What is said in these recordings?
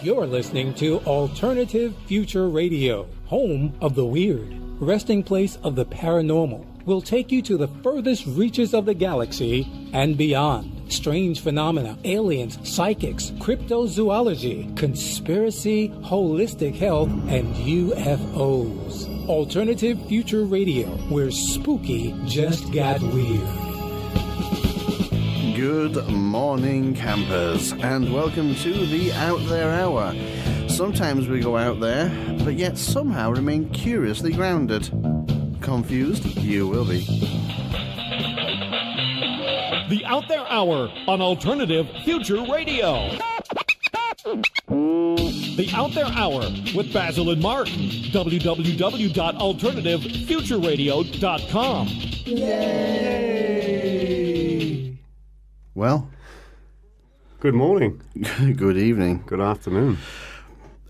You're listening to Alternative Future Radio, home of the weird, resting place of the paranormal. We'll take you to the furthest reaches of the galaxy and beyond. Strange phenomena, aliens, psychics, cryptozoology, conspiracy, holistic health, and UFOs. Alternative Future Radio, where spooky just got weird. Good morning, campers, and welcome to the Out There Hour. Sometimes we go out there, but yet somehow remain curiously grounded. Confused? You will be. The Out There Hour on Alternative Future Radio. The Out There Hour with Basil and Mark. www.alternativefutureradio.com. Yay! Well, good morning. Good evening. Good afternoon.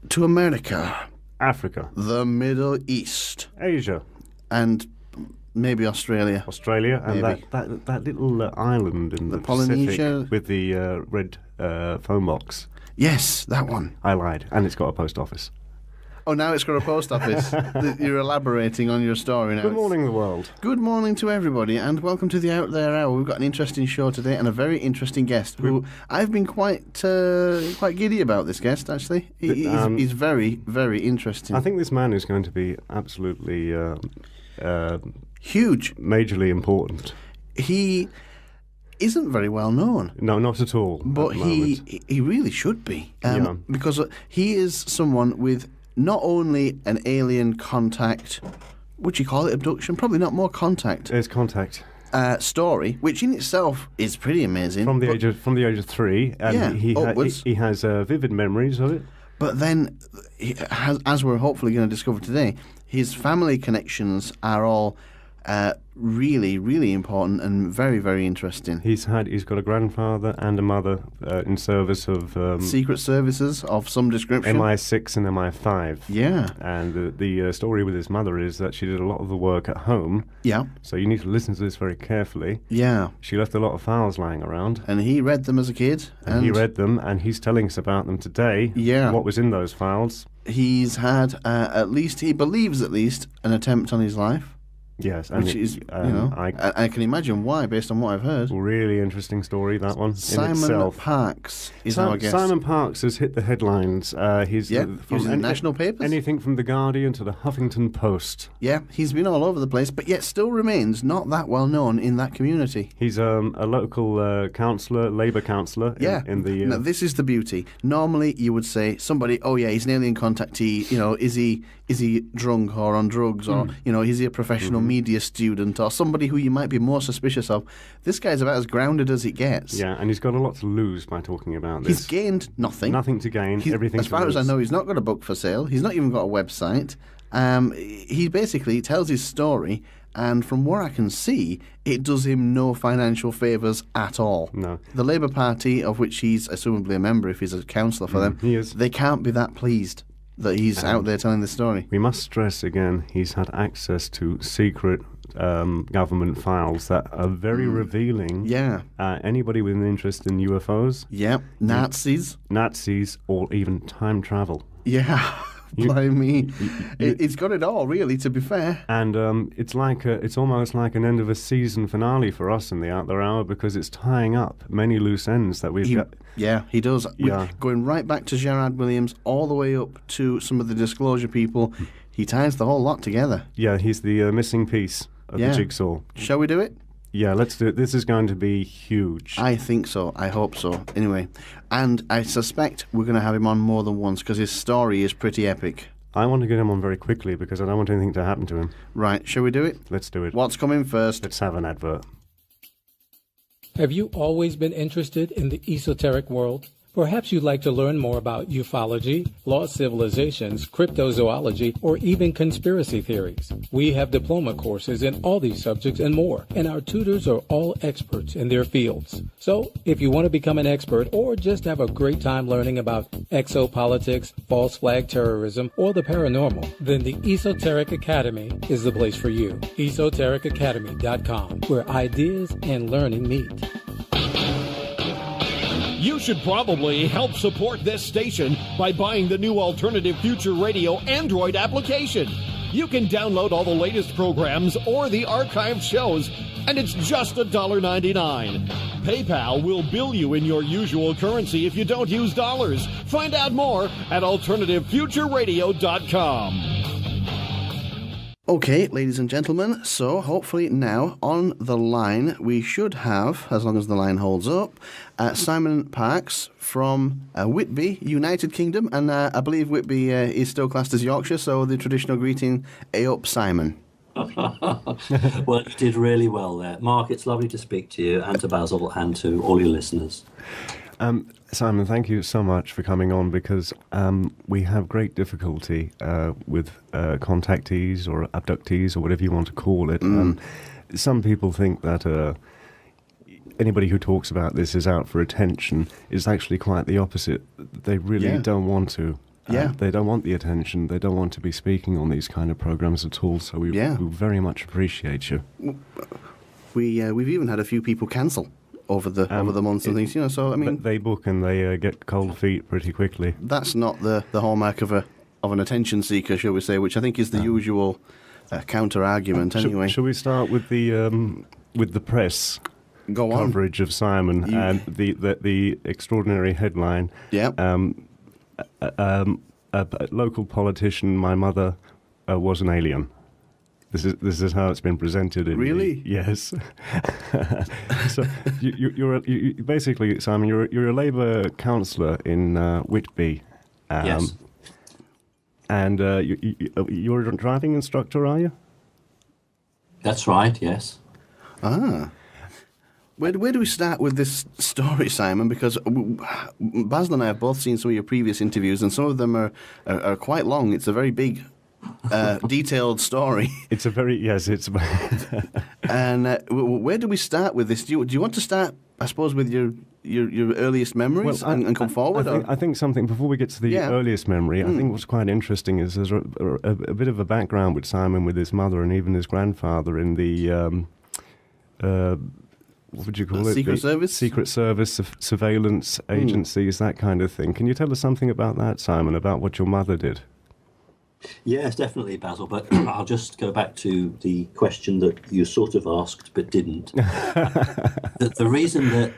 To America. Africa. The Middle East. Asia. And maybe Australia. Australia, and that little island in the Polynesia Pacific with the red phone box. Yes, that one. I lied, and it's got a post office. Oh, now it's got a post office. You're elaborating on your story now. Good morning, the world. Good morning to everybody, and welcome to the Out There Hour. We've got an interesting show today and a very interesting guest who I've been quite giddy about. This guest, actually. He's very, very interesting. I think this man is going to be absolutely huge, majorly important. He isn't very well known. No, not at all. But he really should be, because he is someone with not only an alien contact, would you call it abduction? Probably not, more contact. It's contact. Story, which in itself is pretty amazing. From the age of 3, and he has vivid memories of it. But then, as we're hopefully going to discover today, his family connections are all really, really important and very, very interesting. He's got a grandfather and a mother in service of secret services of some description. MI6 and MI5. Yeah. And the story with his mother is that she did a lot of the work at home. Yeah. So you need to listen to this very carefully. Yeah. She left a lot of files lying around. And he read them as a kid. And he read them, and he's telling us about them today. Yeah. What was in those files. He's had he believes at least, an attempt on his life. Yes, and which is, I can imagine why, based on what I've heard. Really interesting story, that one. Simon Parkes is our guest. Simon Parkes has hit the headlines. He's from the national papers. Anything from The Guardian to the Huffington Post. Yeah, he's been all over the place, but yet still remains not that well known in that community. He's a local councillor, Labour councillor. In the. Now, this is the beauty. Normally, you would say somebody, oh yeah, he's an alien contactee. Is he drunk or on drugs, or is he a professional media student, or somebody who you might be more suspicious of? This guy's about as grounded as it gets. Yeah, and he's got a lot to lose by talking about this. He's gained nothing. Nothing to gain, everything as far as I know, he's not got a book for sale. He's not even got a website. He basically tells his story, and from what I can see, it does him no financial favours at all. No. The Labour Party, of which he's assumably a member if he's a councillor for them, he is. They can't be that pleased that he's out there telling the story. We must stress again, he's had access to secret government files that are very revealing. Yeah. Anybody with an interest in UFOs. Yeah. Nazis, or even time travel. Yeah. It's got it all, really, to be fair. And it's almost like an end of a season finale for us in the Out There Hour, because it's tying up many loose ends that we've got. Yeah, he does. Yeah. Going right back to Gerard Williams, all the way up to some of the disclosure people. He ties the whole lot together. Yeah, he's the missing piece of the jigsaw. Shall we do it? Yeah, let's do it. This is going to be huge. I think so. I hope so. Anyway, and I suspect we're going to have him on more than once because his story is pretty epic. I want to get him on very quickly because I don't want anything to happen to him. Right, shall we do it? Let's do it. What's coming first? Let's have an advert. Have you always been interested in the esoteric world? Perhaps you'd like to learn more about ufology, lost civilizations, cryptozoology, or even conspiracy theories. We have diploma courses in all these subjects and more, and our tutors are all experts in their fields. So, if you want to become an expert or just have a great time learning about exopolitics, false flag terrorism, or the paranormal, then the Esoteric Academy is the place for you. EsotericAcademy.com, where ideas and learning meet. You should probably help support this station by buying the new Alternative Future Radio Android application. You can download all the latest programs or the archived shows, and it's just $1.99. PayPal will bill you in your usual currency if you don't use dollars. Find out more at alternativefutureradio.com. Okay, ladies and gentlemen, so hopefully now on the line we should have, as long as the line holds up, Simon Parkes from Whitby, United Kingdom, and I believe Whitby is still classed as Yorkshire, so the traditional greeting, "Hey up, Simon." Well, you did really well there. Mark, it's lovely to speak to you and to Basil and to all your listeners. Simon, thank you so much for coming on, because we have great difficulty with contactees or abductees or whatever you want to call it. Some people think that anybody who talks about this is out for attention. It's actually quite the opposite. They really don't want to. They don't want the attention. They don't want to be speaking on these kind of programs at all. So we very much appreciate you. We've even had a few people cancel over the months and things, you know. So I mean, they book and they get cold feet pretty quickly. That's not the hallmark of an attention seeker, shall we say? Which I think is the usual counter argument. Anyway, shall we start with the press coverage of Simon and the extraordinary headline? Yeah. A local politician, my mother was an alien. This is how it's been presented. Really? Yes. So you're basically, Simon, you're a Labour councillor in Whitby. Yes. And you're a driving instructor, are you? That's right. Yes. Ah. Where do we start with this story, Simon? Because Basil and I have both seen some of your previous interviews, and some of them are quite long. It's a very big, detailed story. It's a very it's. And where do we start with this? Do you want to start, I suppose, with your earliest memories and come forward? I think something before we get to the earliest memory. I think what's quite interesting is there's a bit of a background with Simon, with his mother, and even his grandfather in the. What would you call it? Secret Service? Secret Service, surveillance agencies, that kind of thing. Can you tell us something about that, Simon, about what your mother did? Yes, definitely, Basil, but I'll just go back to the question that you sort of asked but didn't. The reason that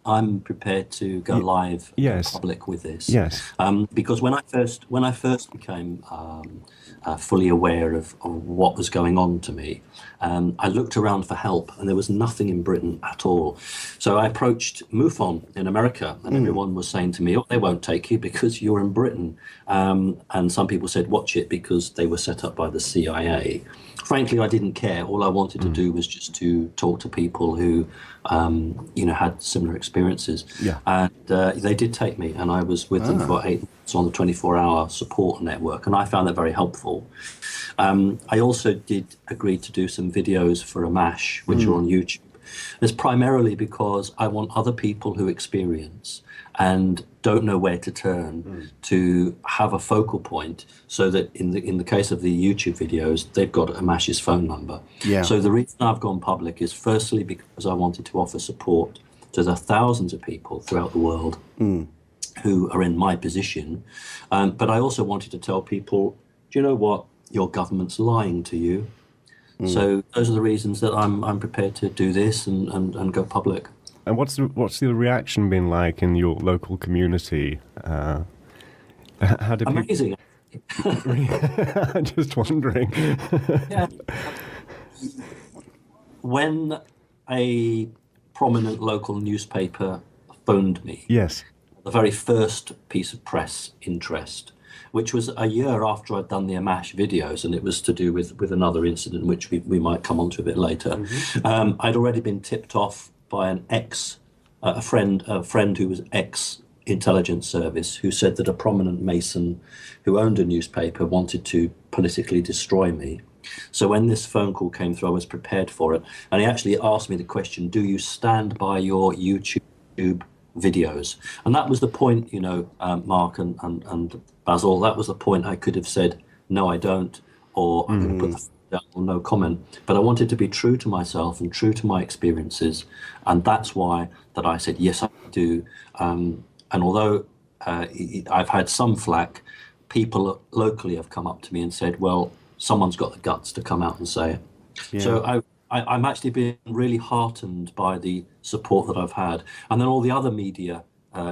I'm prepared to go live in public with this, because when I first became fully aware of what was going on to me, I looked around for help, and there was nothing in Britain at all. So I approached MUFON in America, and everyone was saying to me, "Oh, they won't take you because you're in Britain." And some people said, "Watch it," because they were set up by the CIA. Frankly, I didn't care. All I wanted to do was just to talk to people who, had similar experiences. Yeah. And they did take me, and I was with them for 8 months on the 24-hour support network, and I found that very helpful. I also did agree to do some videos for Amash, which are on YouTube. It's primarily because I want other people who experience and don't know where to turn to have a focal point, so that in the case of the YouTube videos, they've got Amash's phone number. Yeah. So the reason I've gone public is firstly because I wanted to offer support to the thousands of people throughout the world who are in my position. But I also wanted to tell people, do you know what? Your government's lying to you. So those are the reasons that I'm prepared to do this and go public. And what's the reaction been like in your local community? How did amazing. I'm just wondering. Yeah. When a prominent local newspaper phoned me, the very first piece of press interest, which was a year after I'd done the Amash videos, and it was to do with another incident, which we might come on to a bit later. I'd already been tipped off by a friend who was ex-intelligence service, who said that a prominent Mason who owned a newspaper wanted to politically destroy me. So when this phone call came through, I was prepared for it. And he actually asked me the question, do you stand by your YouTube videos? And that was the point, Mark and Basil, that was the point I could have said, no, I don't, or I'm going to put the phone or no comment. But I wanted to be true to myself and true to my experiences, and that's why that I said yes, I do. And although I've had some flack, people locally have come up to me and said, "Well, someone's got the guts to come out and say it." Yeah. So I'm actually been really heartened by the support that I've had, and then all the other media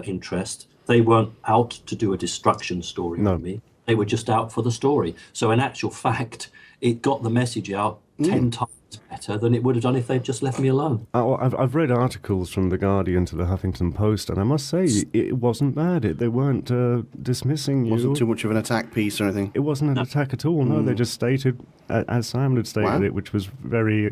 interest. They weren't out to do a destruction story with me. They were just out for the story. So in actual fact, it got the message out 10 times better than it would have done if they'd just left me alone. I've read articles from The Guardian to The Huffington Post, and I must say, it wasn't bad. They weren't dismissing you. It wasn't too much of an attack piece or anything? It wasn't an attack at all, no. They just stated, as Simon had stated it, which was very,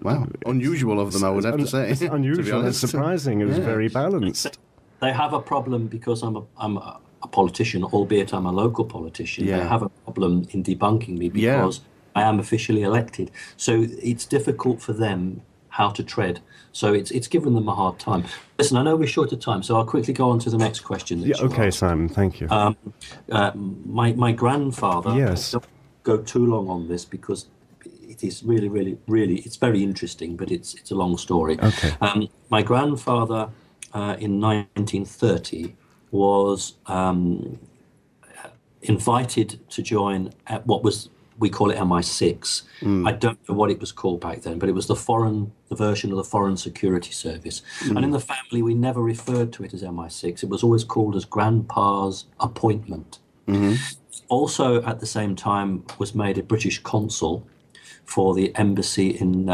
Wow. Unusual of them, I would have to say. It's unusual and surprising. It was very balanced. They have a problem because I'm a politician, albeit I'm a local politician. They have a problem in debunking me because I am officially elected. So it's difficult for them how to tread. So it's given them a hard time. Listen, I know we're short of time, so I'll quickly go on to the next question. Okay, Simon, thank you. My grandfather, I don't go too long on this because it is really, really, really, it's very interesting, but it's a long story. Okay. My grandfather in 1930 was invited to join at what was, we call it MI6. I don't know what it was called back then, but it was the version of the Foreign Security Service. And in the family, we never referred to it as MI6. It was always called as Grandpa's appointment. Also, at the same time, was made a British consul for the embassy in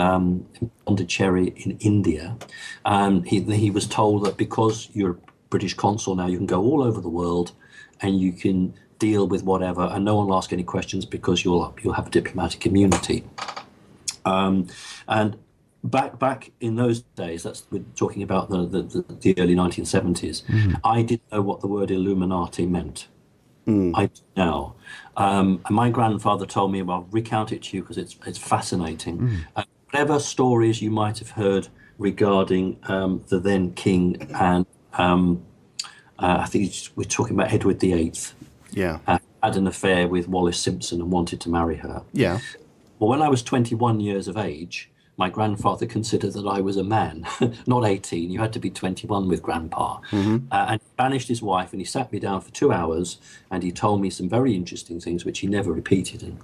Pondicherry in India. And he was told that because you're a British consul now, you can go all over the world and you can deal with whatever, and no one will ask any questions because you'll have diplomatic immunity. And back in those days, we're talking about the early 1970s, I didn't know what the word Illuminati meant. I do now. And my grandfather told me, well, I'll recount it to you because it's fascinating. Whatever stories you might have heard regarding the then king, and I think we're talking about Edward VIII. Had an affair with Wallis Simpson and wanted to marry her. Well, when I was 21 years of age, my grandfather considered that I was a man, not 18. You had to be 21 with Grandpa. And he banished his wife, and he sat me down for 2 hours, and he told me some very interesting things, which he never repeated.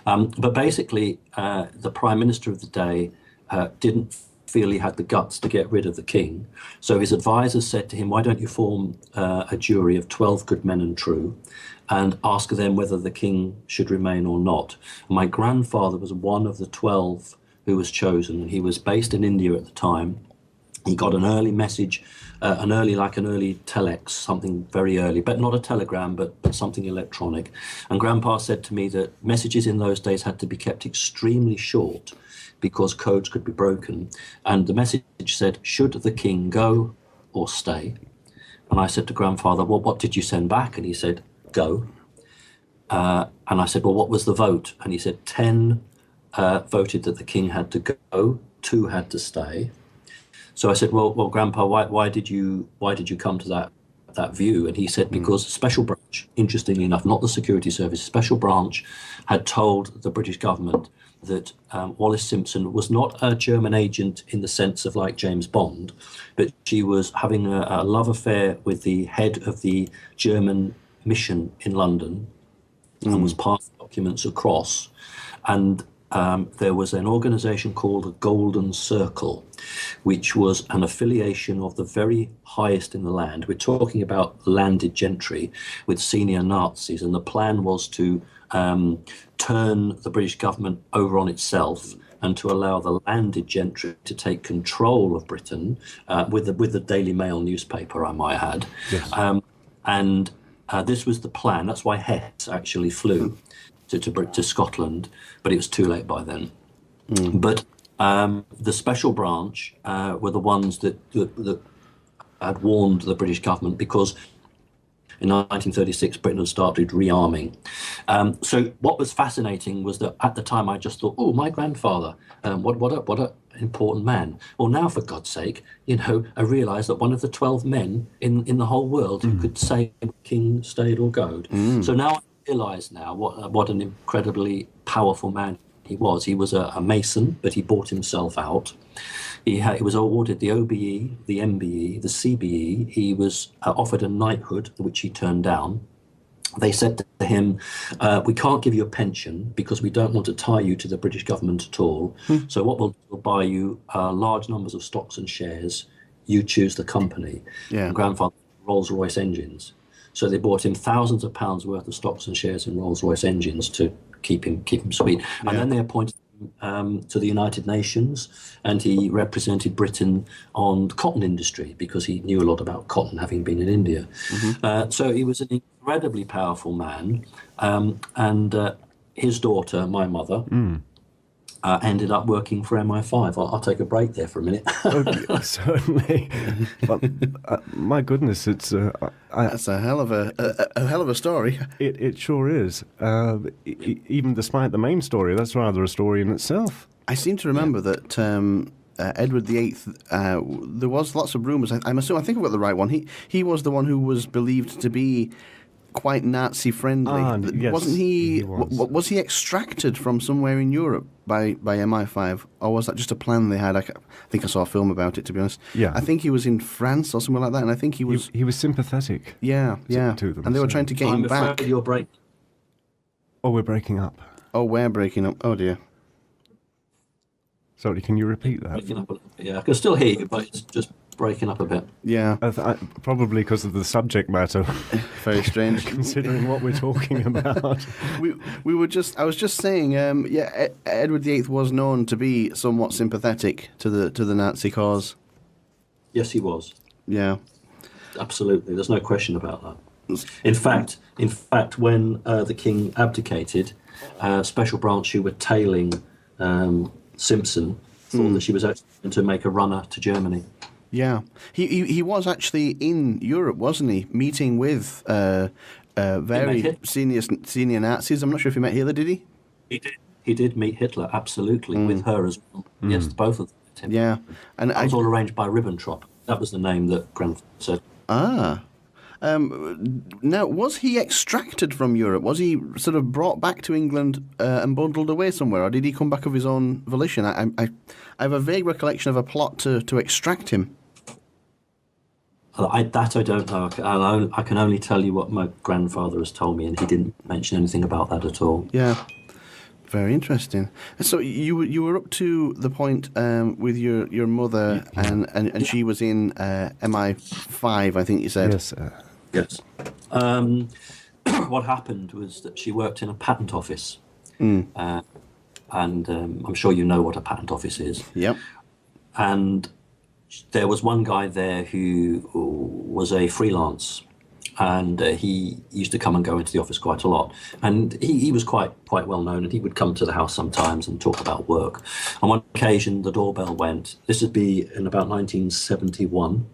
But basically, the Prime Minister of the day didn't feel he had the guts to get rid of the king. So his advisors said to him, why don't you form a jury of 12 good men and true and ask them whether the king should remain or not. And my grandfather was one of the 12 who was chosen, and he was based in India at the time. He got an early message, an early telex, something very early, but not a telegram, but something electronic. And Grandpa said to me that messages in those days had to be kept extremely short because codes could be broken. And the message said, should the king go or stay? And I said to Grandfather, well, what did you send back? And he said, go. And I said, well, what was the vote? And he said, 10 voted that the king had to go, 2 had to stay. So I said, well, Grandpa, why did you come to that view? And he said, because Special Branch, interestingly enough, not the security service, Special Branch had told the British government that Wallis Simpson was not a German agent in the sense of like James Bond, but she was having a love affair with the head of the German mission in London and was passing documents across. And there was an organization called the Golden Circle, which was an affiliation of the very highest in the land. We're talking about landed gentry with senior Nazis, and the plan was to turn the British government over on itself and to allow the landed gentry to take control of Britain with the Daily Mail newspaper, I might add. Yes. This was the plan. That's why Hess actually flew to Scotland, but it was too late by then. But the Special Branch were the ones that had warned the British government, because in 1936 Britain had started rearming. So what was fascinating was that at the time I just thought, oh, my grandfather, what an important man. Well, now for God's sake, I realised that one of the 12 men in the whole world who could say king stayed or goed. So now realise now what an incredibly powerful man he was. He was a Mason, but he bought himself out. He was awarded the OBE, the MBE, the CBE. He was offered a knighthood, which he turned down. They said to him, we can't give you a pension because we don't want to tie you to the British government at all. So what we'll buy you large numbers of stocks and shares. You choose the company. And grandfather, Rolls-Royce engines. So they bought him thousands of pounds worth of stocks and shares in Rolls-Royce engines to keep him sweet. And then they appointed him to the United Nations, and he represented Britain on the cotton industry because he knew a lot about cotton, having been in India. So he was an incredibly powerful man, and his daughter, my mother, ended up working for MI5. I'll take a break there for a minute. Certainly. But, my goodness, it's that's a hell of a story. It sure is. Even despite the main story, that's rather a story in itself. I seem to remember that Edward VIII. There was lots of rumours. I think I've got the right one. He was the one who was believed to be quite Nazi friendly. Yes, wasn't he? Was he extracted from somewhere in Europe by MI5, or was that just a plan they had? I think I saw a film about it, to be honest. Yeah, I think he was in France or somewhere like that, and I think he was sympathetic. Yeah, to them, and they were trying to get him back. You're breaking. Oh, we're breaking up. Oh, we're breaking up. Oh dear. Sorry, can you repeat that? Breaking up a little bit. Yeah, I can still hear you, but it's just breaking up a bit. Yeah. Probably because of the subject matter. Very strange. Considering what we're talking about. I was just saying, Edward VIII was known to be somewhat sympathetic to the Nazi cause. Yes, he was. Yeah. Absolutely. There's no question about that. In fact, when the king abdicated, Special Branch, who were tailing Simpson, thought that she was actually going to make a runner to Germany. Yeah, he was actually in Europe, wasn't he? Meeting with very senior Nazis. I'm not sure if he met Hitler, did he? He did meet Hitler, absolutely, with her as well. Yes, both of them. Yeah, and that was all arranged by Ribbentrop. That was the name that grandfather said. Now, was he extracted from Europe? Was he sort of brought back to England and bundled away somewhere, or did he come back of his own volition? I have a vague recollection of a plot to extract him. I don't know. I can only tell you what my grandfather has told me, and he didn't mention anything about that at all. Yeah. Very interesting. So you were up to the point with your mother, and she was in MI5, I think you said. Yes. Yes. What happened was that she worked in a patent office, and I'm sure you know what a patent office is. Yep. And there was one guy there who was a freelance, and he used to come and go into the office quite a lot. And he was quite well known, and he would come to the house sometimes and talk about work. On one occasion, the doorbell went. This would be in about 1971,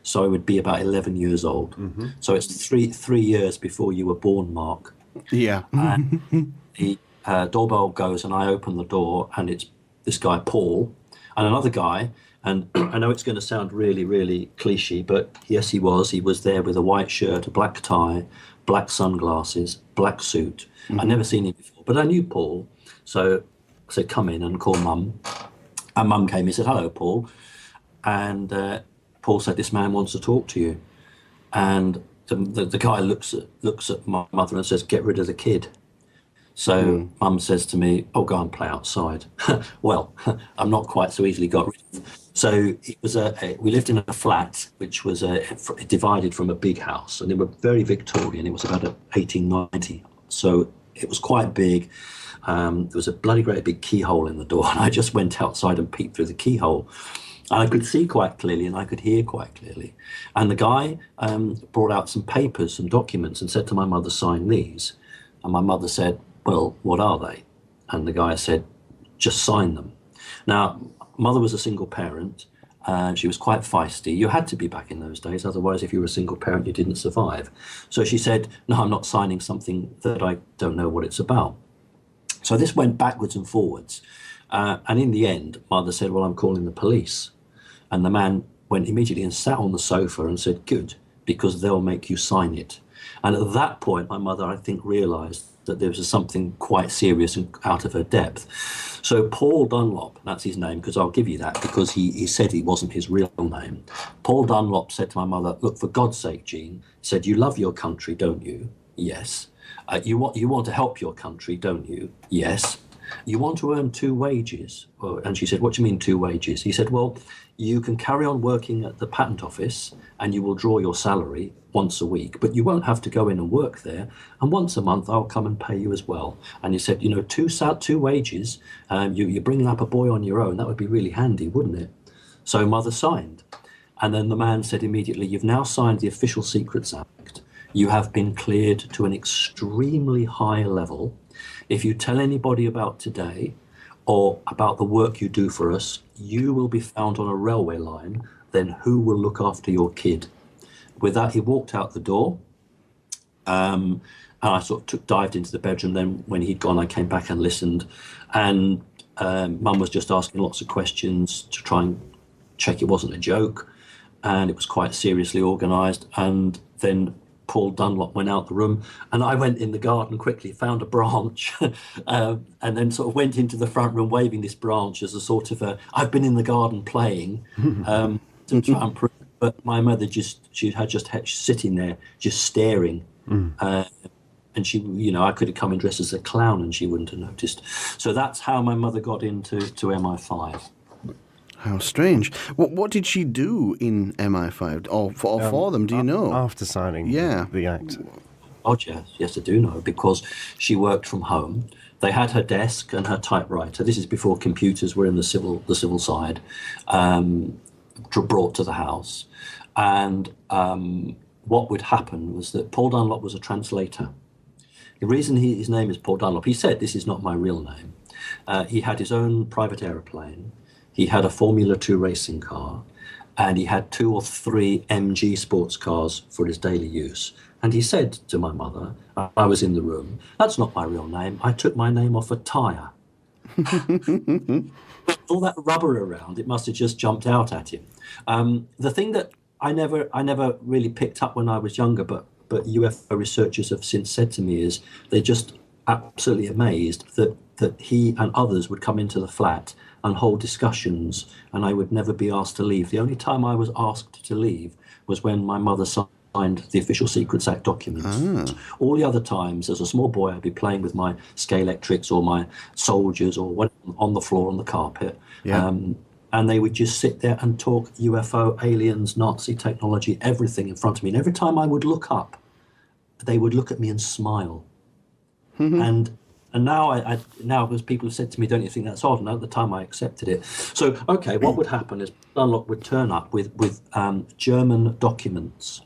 so I would be about 11 years old. Mm-hmm. So it's three years before you were born, Mark. Yeah. And the doorbell goes, and I open the door, and it's this guy, Paul, and another guy. And I know it's going to sound really, really cliche, but yes, he was. He was there with a white shirt, a black tie, black sunglasses, black suit. I'd never seen him before, but I knew Paul. So I said, come in and call Mum. And Mum came. He said, hello, Paul. And Paul said, this man wants to talk to you. And the guy looks at my mother and says, get rid of the kid. So Mum says to me, oh, go and play outside. Well, I'm not quite so easily got rid of. So it was we lived in a flat which was divided from a big house, and they were very Victorian. It was about 1890, so it was quite big. There was a bloody great big keyhole in the door, and I just went outside and peeped through the keyhole. And I could see quite clearly, and I could hear quite clearly. And the guy brought out some papers, some documents, and said to my mother, sign these. And my mother said, well, what are they? And the guy said, just sign them. Now, mother was a single parent. She was quite feisty. You had to be back in those days. Otherwise, if you were a single parent, you didn't survive. So she said, no, I'm not signing something that I don't know what it's about. So this went backwards and forwards. And in the end, mother said, well, I'm calling the police. And the man went immediately and sat on the sofa and said, good, because they'll make you sign it. And at that point, my mother, I think, realised that there was something quite serious and out of her depth. So Paul Dunlop, that's his name, because I'll give you that, because he said it wasn't his real name. Paul Dunlop said to my mother, look, for God's sake, Jean, said, you love your country, don't you? Yes. You want to help your country, don't you? Yes. You want to earn 2 wages? And she said, what do you mean 2 wages? He said, well, you can carry on working at the patent office and you will draw your salary once a week, but you won't have to go in and work there. And once a month, I'll come and pay you as well. And he said, 2 wages, you're bringing up a boy on your own. That would be really handy, wouldn't it? So mother signed. And then the man said immediately, you've now signed the Official Secrets Act. You have been cleared to an extremely high level. If you tell anybody about today or about the work you do for us, you will be found on a railway line. Then who will look after your kid? With that, he walked out the door. And I sort of dived into the bedroom. Then when he'd gone, I came back and listened. And Mum was just asking lots of questions to try and check it wasn't a joke. And it was quite seriously organised. And then Paul Dunlop went out the room, and I went in the garden quickly, found a branch, and then sort of went into the front room waving this branch as a sort of I've been in the garden playing to try and prove. But my mother she had sitting there just staring, and she, I could have come in dressed as a clown and she wouldn't have noticed. So that's how my mother got into MI5. How strange. What did she do in MI5 or for them? Do you know? After signing the act. Oh, yes, I do know, because she worked from home. They had her desk and her typewriter. This is before computers were in the civil side, brought to the house. And what would happen was that Paul Dunlop was a translator. The reason his name is Paul Dunlop, he said, this is not my real name. He had his own private aeroplane. He had a Formula 2 racing car, and he had 2 or 3 MG sports cars for his daily use. And he said to my mother, I was in the room, that's not my real name. I took my name off a tyre. All that rubber around, it must have just jumped out at him. The thing that I never really picked up when I was younger, but UFO researchers have since said to me, is they're just absolutely amazed that he and others would come into the flat and hold discussions, and I would never be asked to leave. The only time I was asked to leave was when my mother signed the Official Secrets Act documents. All the other times, as a small boy, I'd be playing with my Scalextrics or my soldiers or on the floor on the carpet. Yeah. And they would just sit there and talk UFO, aliens, Nazi technology, everything in front of me. And every time I would look up, they would look at me and smile. And now, now because people have said to me, don't you think that's odd? And at the time I accepted it. So, okay, what would happen is Dunlop would turn up with German documents.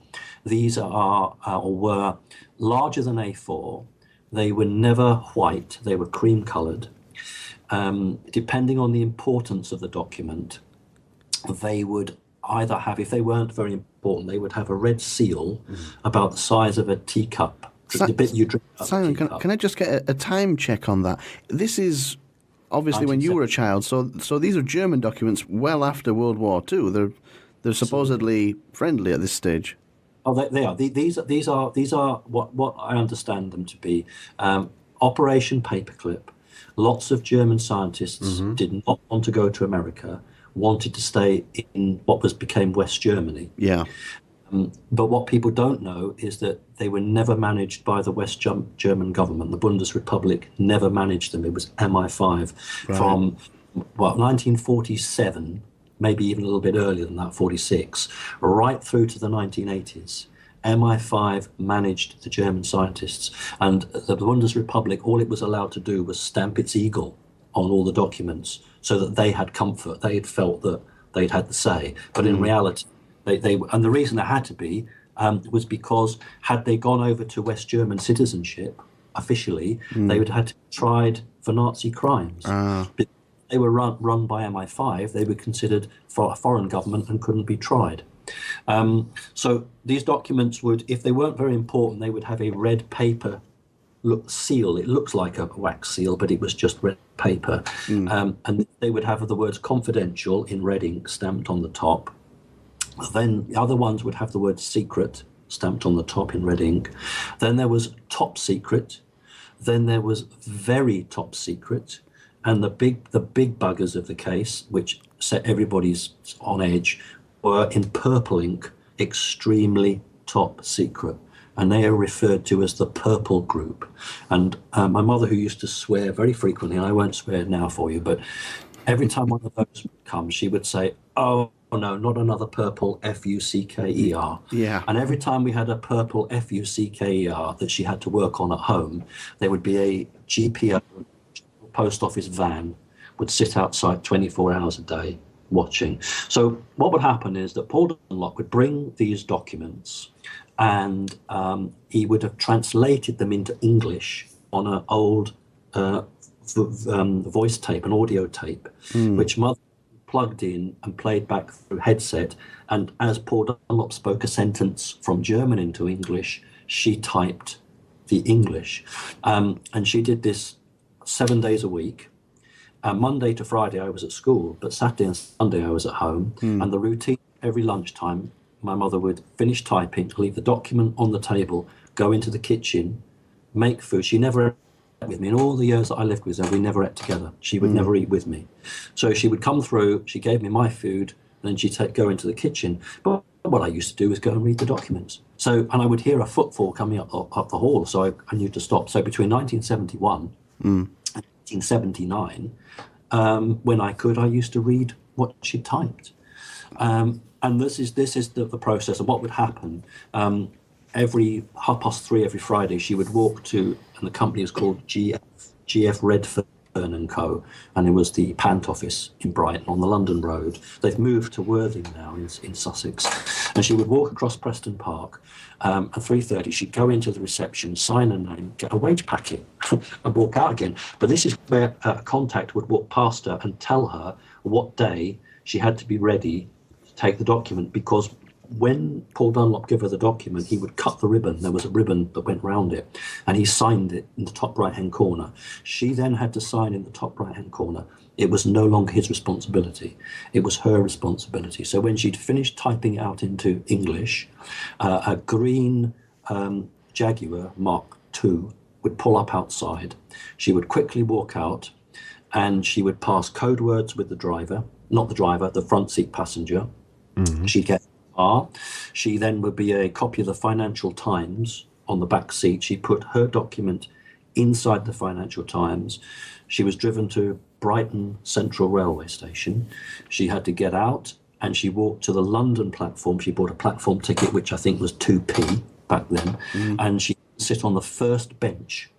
These are or were larger than A4. They were never white. They were cream-coloured. Depending on the importance of the document, they would either have, if they weren't very important, they would have a red seal about the size of a teacup. The bit you drink. Simon, can I just get a time check on that? This is obviously when you were a child, so these are German documents well after World War II. They're supposedly friendly at this stage. Oh, they are. These are what I understand them to be. Operation Paperclip. Lots of German scientists did not want to go to America, wanted to stay in what became West Germany. Yeah. But what people don't know is that they were never managed by the West German government. The Bundesrepublik never managed them. It was MI5 from 1947, maybe even a little bit earlier than that, 46, right through to the 1980s. MI5 managed the German scientists, and the Bundesrepublik, all it was allowed to do was stamp its eagle on all the documents so that they had comfort. They had felt that they'd had the say. But in reality, they and the reason it had to be was because had they gone over to West German citizenship officially, they would have had to be tried for Nazi crimes. They were run by MI5. They were considered for a foreign government and couldn't be tried. So these documents would, if they weren't very important, they would have a red paper seal. It looks like a wax seal, but it was just red paper. And they would have the words confidential in red ink stamped on the top. Then the other ones would have the word secret stamped on the top in red ink. Then there was top secret. Then there was very top secret. And the big buggers of the case, which set everybody's on edge, were in purple ink, extremely top secret. And they are referred to as the purple group. And my mother, who used to swear very frequently, and I won't swear now for you, but every time one of those would come, she would say, "Oh, no, not another purple Fucker." Yeah. And every time we had a purple Fucker that she had to work on at home, there would be a GPO, post office van, would sit outside 24 hours a day watching. So what would happen is that Paul Dunlop would bring these documents, and he would have translated them into English on an old voice tape, an audio tape, which Mother plugged in and played back through headset. And as Paul Dunlop spoke a sentence from German into English, she typed the English. And she did this 7 days a week. Monday to Friday I was at school, but Saturday and Sunday I was at home. And the routine, every lunchtime, my mother would finish typing, leave the document on the table, go into the kitchen, make food. She never ate with me. In all the years that I lived with her, we never ate together. She would never eat with me. So she would come through, she gave me my food, and then she'd go into the kitchen. But what I used to do was go and read the documents. So, and I would hear a footfall coming up the hall, so I knew to stop. So between 1971 and 1979, when I could, I used to read what she typed. And this is the process. And what would happen, every 3:30 every Friday, she would walk to, and the company is called GF Redfern and Co. And it was the Pant office in Brighton on the London Road. They've moved to Worthing now in Sussex. And she would walk across Preston Park. At 3:30, she'd go into the reception, sign her name, get a wage packet, and walk out again. But this is where a contact would walk past her and tell her what day she had to be ready to take the document, because when Paul Dunlop gave her the document, he would cut the ribbon. There was a ribbon that went round it, and he signed it in the top right-hand corner. She then had to sign in the top right-hand corner. It was no longer his responsibility. It was her responsibility. So when she'd finished typing it out into English, a green Jaguar Mark II would pull up outside. She would quickly walk out, and she would pass code words with the driver, not the driver, the front seat passenger. She'd get car. She then would be a copy of the Financial Times on the back seat. She put her document inside the Financial Times. She was driven to Brighton Central Railway Station. She had to get out, and she walked to the London platform. She bought a platform ticket, which I think was 2p back then, and she sit on the first bench.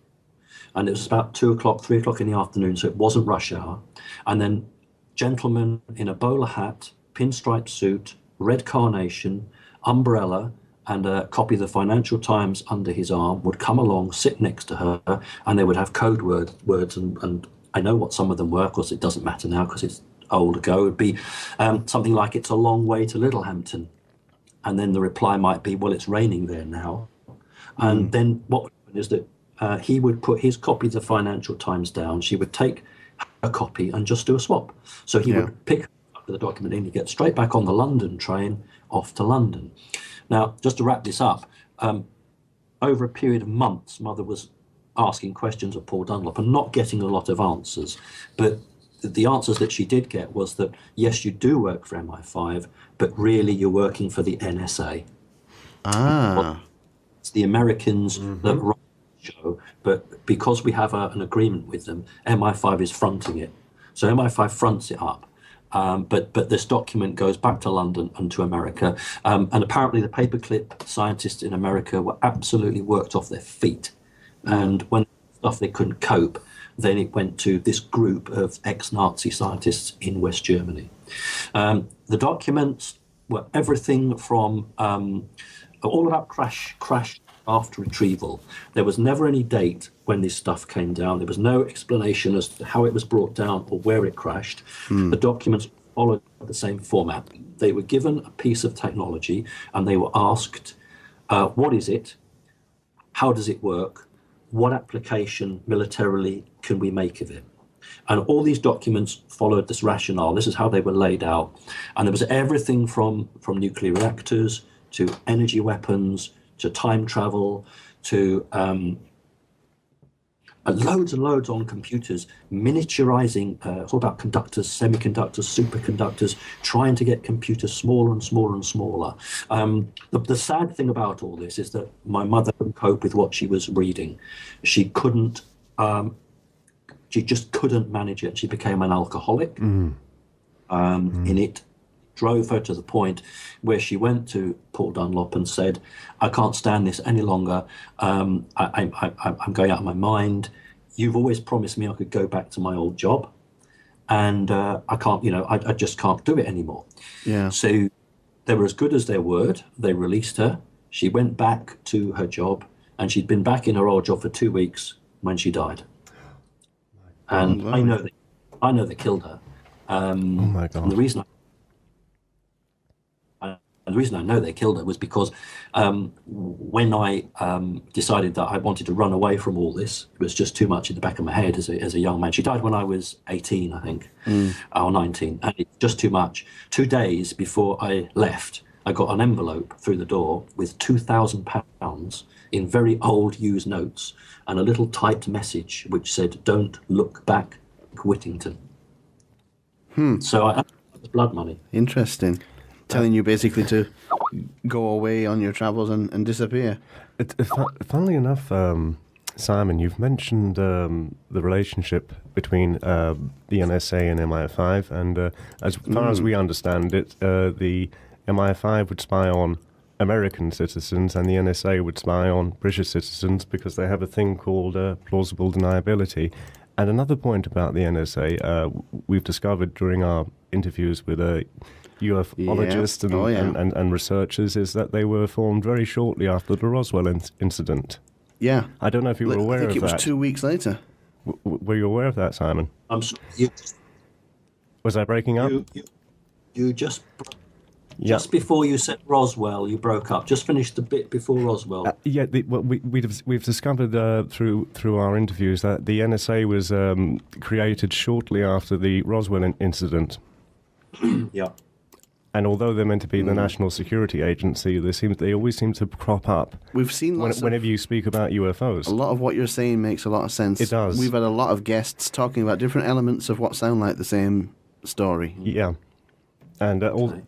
And it was about 2 o'clock, 3 o'clock in the afternoon, so it wasn't rush hour. And then gentleman in a bowler hat, pinstripe suit, red carnation, umbrella, and a copy of the Financial Times under his arm would come along, sit next to her, and they would have code words, and I know what some of them were. Of course, it doesn't matter now because it's old ago. It would be something like, "It's a long way to Littlehampton," and then the reply might be, "Well, it's raining there now." And then what would happen is that he would put his copy of the Financial Times down. She would take a copy and just do a swap. So he would pick the document in, you get straight back on the London train off to London. Now, just to wrap this up, over a period of months, Mother was asking questions of Paul Dunlop and not getting a lot of answers. But the answers that she did get was that, yes, you do work for MI5, but really you're working for the NSA. It's the Americans that run the show, but because we have an agreement with them, MI5 is fronting it. So MI5 fronts it up. But this document goes back to London and to America. And apparently the paperclip scientists in America were absolutely worked off their feet. And when stuff they couldn't cope, then it went to this group of ex-Nazi scientists in West Germany. The documents were everything from all about crash after retrieval. There was never any date when this stuff came down. There was no explanation as to how it was brought down or where it crashed. The documents followed the same format. They were given a piece of technology and they were asked, what is it? How does it work? What application militarily can we make of it? And all these documents followed this rationale. This is how they were laid out. And there was everything from nuclear reactors to energy weapons, to time travel, to loads and loads on computers, miniaturizing, it's all about conductors, semiconductors, superconductors, trying to get computers smaller and smaller and smaller. The sad thing about all this is that my mother couldn't cope with what she was reading. She couldn't, she just couldn't manage it. She became an alcoholic. And it drove her to the point where she went to Paul Dunlop and said, I can't stand this any longer. I'm going out of my mind. You've always promised me I could go back to my old job. And I can't, I just can't do it anymore. Yeah. So they were as good as their word. They released her. She went back to her job, and she'd been back in her old job for 2 weeks when she died. And I know they killed her. Oh my God. And the reason I know they killed her was because when I decided that I wanted to run away from all this, it was just too much in the back of my head as a young man. She died when I was 18, I think, or 19, and it's just too much. 2 days before I left, I got an envelope through the door with £2,000 in very old used notes and a little typed message which said, "Don't look back, Whittington." So I the blood money. Interesting. Telling you basically to go away on your travels and disappear. Funnily enough, Simon, you've mentioned the relationship between the NSA and MI5, and as far as we understand it, the MI5 would spy on American citizens and the NSA would spy on British citizens because they have a thing called plausible deniability. And another point about the NSA, we've discovered during our interviews with ufologists and researchers, is that they were formed very shortly after the Roswell incident. Yeah. I don't know if you were aware of that. I think it was 2 weeks later. Were you aware of that, Simon? I'm sorry. Was I breaking up? You just before you said Roswell, you broke up. Just finished the bit before Roswell. We've discovered through our interviews that the NSA was created shortly after the Roswell incident. Yeah. And although they're meant to be the National Security Agency, they always seem to crop up. We've seen whenever you speak about UFOs. A lot of what you're saying makes a lot of sense. It does. We've had a lot of guests talking about different elements of what sound like the same story. Yeah. And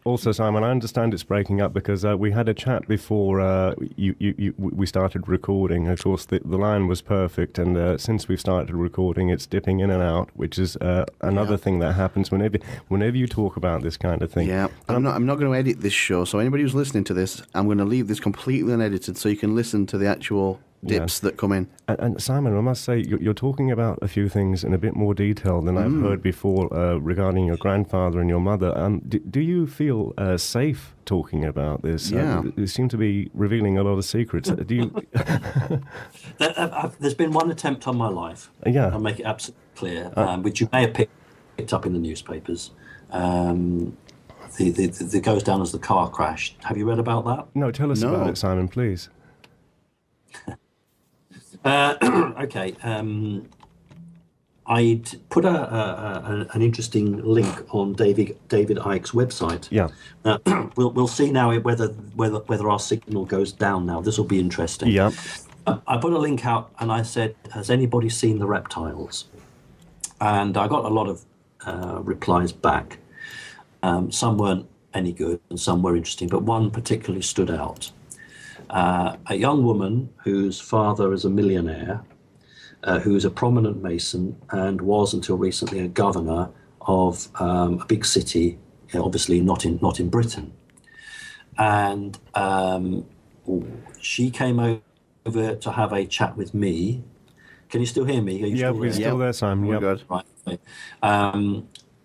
also, Simon, I understand it's breaking up because we had a chat before we started recording. Of course, the line was perfect, and since we've started recording, it's dipping in and out, which is another thing that happens whenever you talk about this kind of thing. Yeah, I'm not going to edit this show, so anybody who's listening to this, I'm going to leave this completely unedited so you can listen to the actual dips that come in. And Simon, I must say, you're talking about a few things in a bit more detail than I've heard before regarding your grandfather and your mother. Do you feel safe talking about this? Yeah. You seem to be revealing a lot of secrets. Do you? There's been one attempt on my life. Yeah. I'll make it absolutely clear, which you may have picked up in the newspapers. The goes down as the car crash. Have you read about that? No, tell us about it, Simon, please. Okay. I'd put an interesting link on David Icke's website. Yeah. We'll see now whether our signal goes down now. This will be interesting. Yeah. I put a link out and I said, "Has anybody seen the reptiles?" And I got a lot of replies back. Some weren't any good and some were interesting, but one particularly stood out. A young woman whose father is a millionaire, who is a prominent Mason and was until recently a governor of a big city, obviously not in Britain. And she came over to have a chat with me. Can you still hear me? We're still there, Simon. We're good. Right. Okay.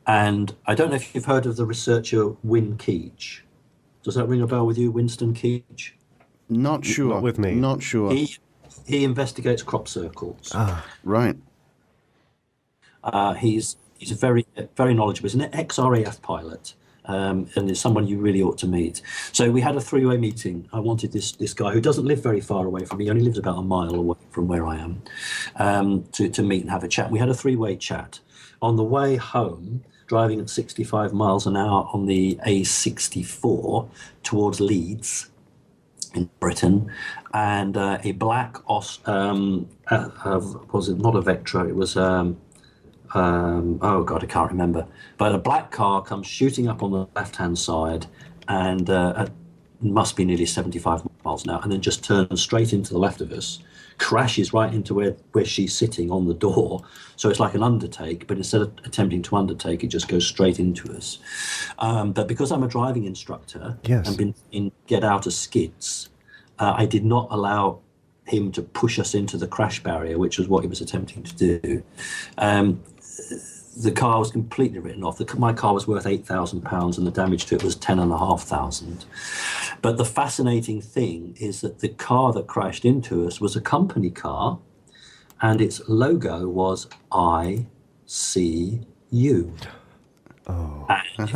And I don't know if you've heard of the researcher Win Keach. Does that ring a bell with you, Winston Keach? Not sure. Not with me. Not sure. He investigates crop circles. Ah, right. He's very knowledgeable. He's an ex-RAF pilot, and is someone you really ought to meet. So we had a three-way meeting. I wanted this guy who doesn't live very far away from me. He only lives about a mile away from where I am, to meet and have a chat. We had a three-way chat. On the way home, driving at 65 miles an hour on the A64 towards Leeds. in Britain, and a black was it not a Vectra? It was oh God, I can't remember. But a black car comes shooting up on the left-hand side, and must be nearly 75 miles an hour, and then just turns straight into the left of us, crashes right into where she's sitting on the door. So it's like an undertake, but instead of attempting to undertake, it just goes straight into us. But because I'm a driving instructor and been in get out of skids, I did not allow him to push us into the crash barrier, which was what he was attempting to do. The car was completely written off. My car was worth £8,000 and the damage to it was £10,500. But the fascinating thing is that the car that crashed into us was a company car, and its logo was ICU. Oh. And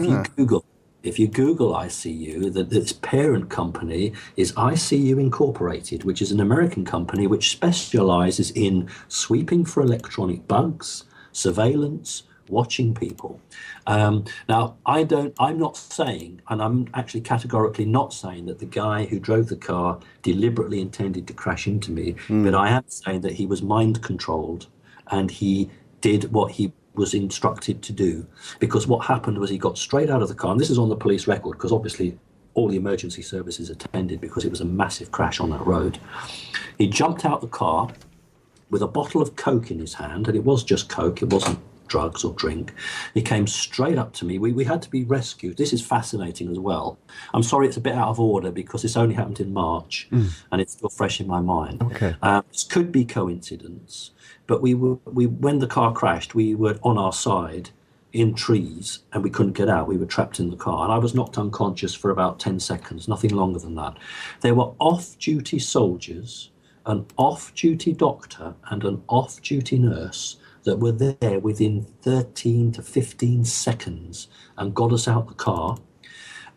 if you Google ICU, its parent company is ICU Incorporated, which is an American company which specializes in sweeping for electronic bugs, surveillance, watching people. Now, I'm not saying, and I'm actually categorically not saying that the guy who drove the car deliberately intended to crash into me, but I am saying that he was mind controlled and he did what he was instructed to do. Because what happened was he got straight out of the car, and this is on the police record, because obviously all the emergency services attended because it was a massive crash on that road. He jumped out the car with a bottle of Coke in his hand, and it was just Coke, it wasn't drugs or drink. He came straight up to me. We had to be rescued. This is fascinating as well. I'm sorry it's a bit out of order because this only happened in March and it's still fresh in my mind. Okay. This could be coincidence, but when the car crashed, we were on our side in trees and we couldn't get out. We were trapped in the car, and I was knocked unconscious for about 10 seconds, nothing longer than that. There were off-duty soldiers, an off-duty doctor and an off-duty nurse that were there within 13 to 15 seconds and got us out the car.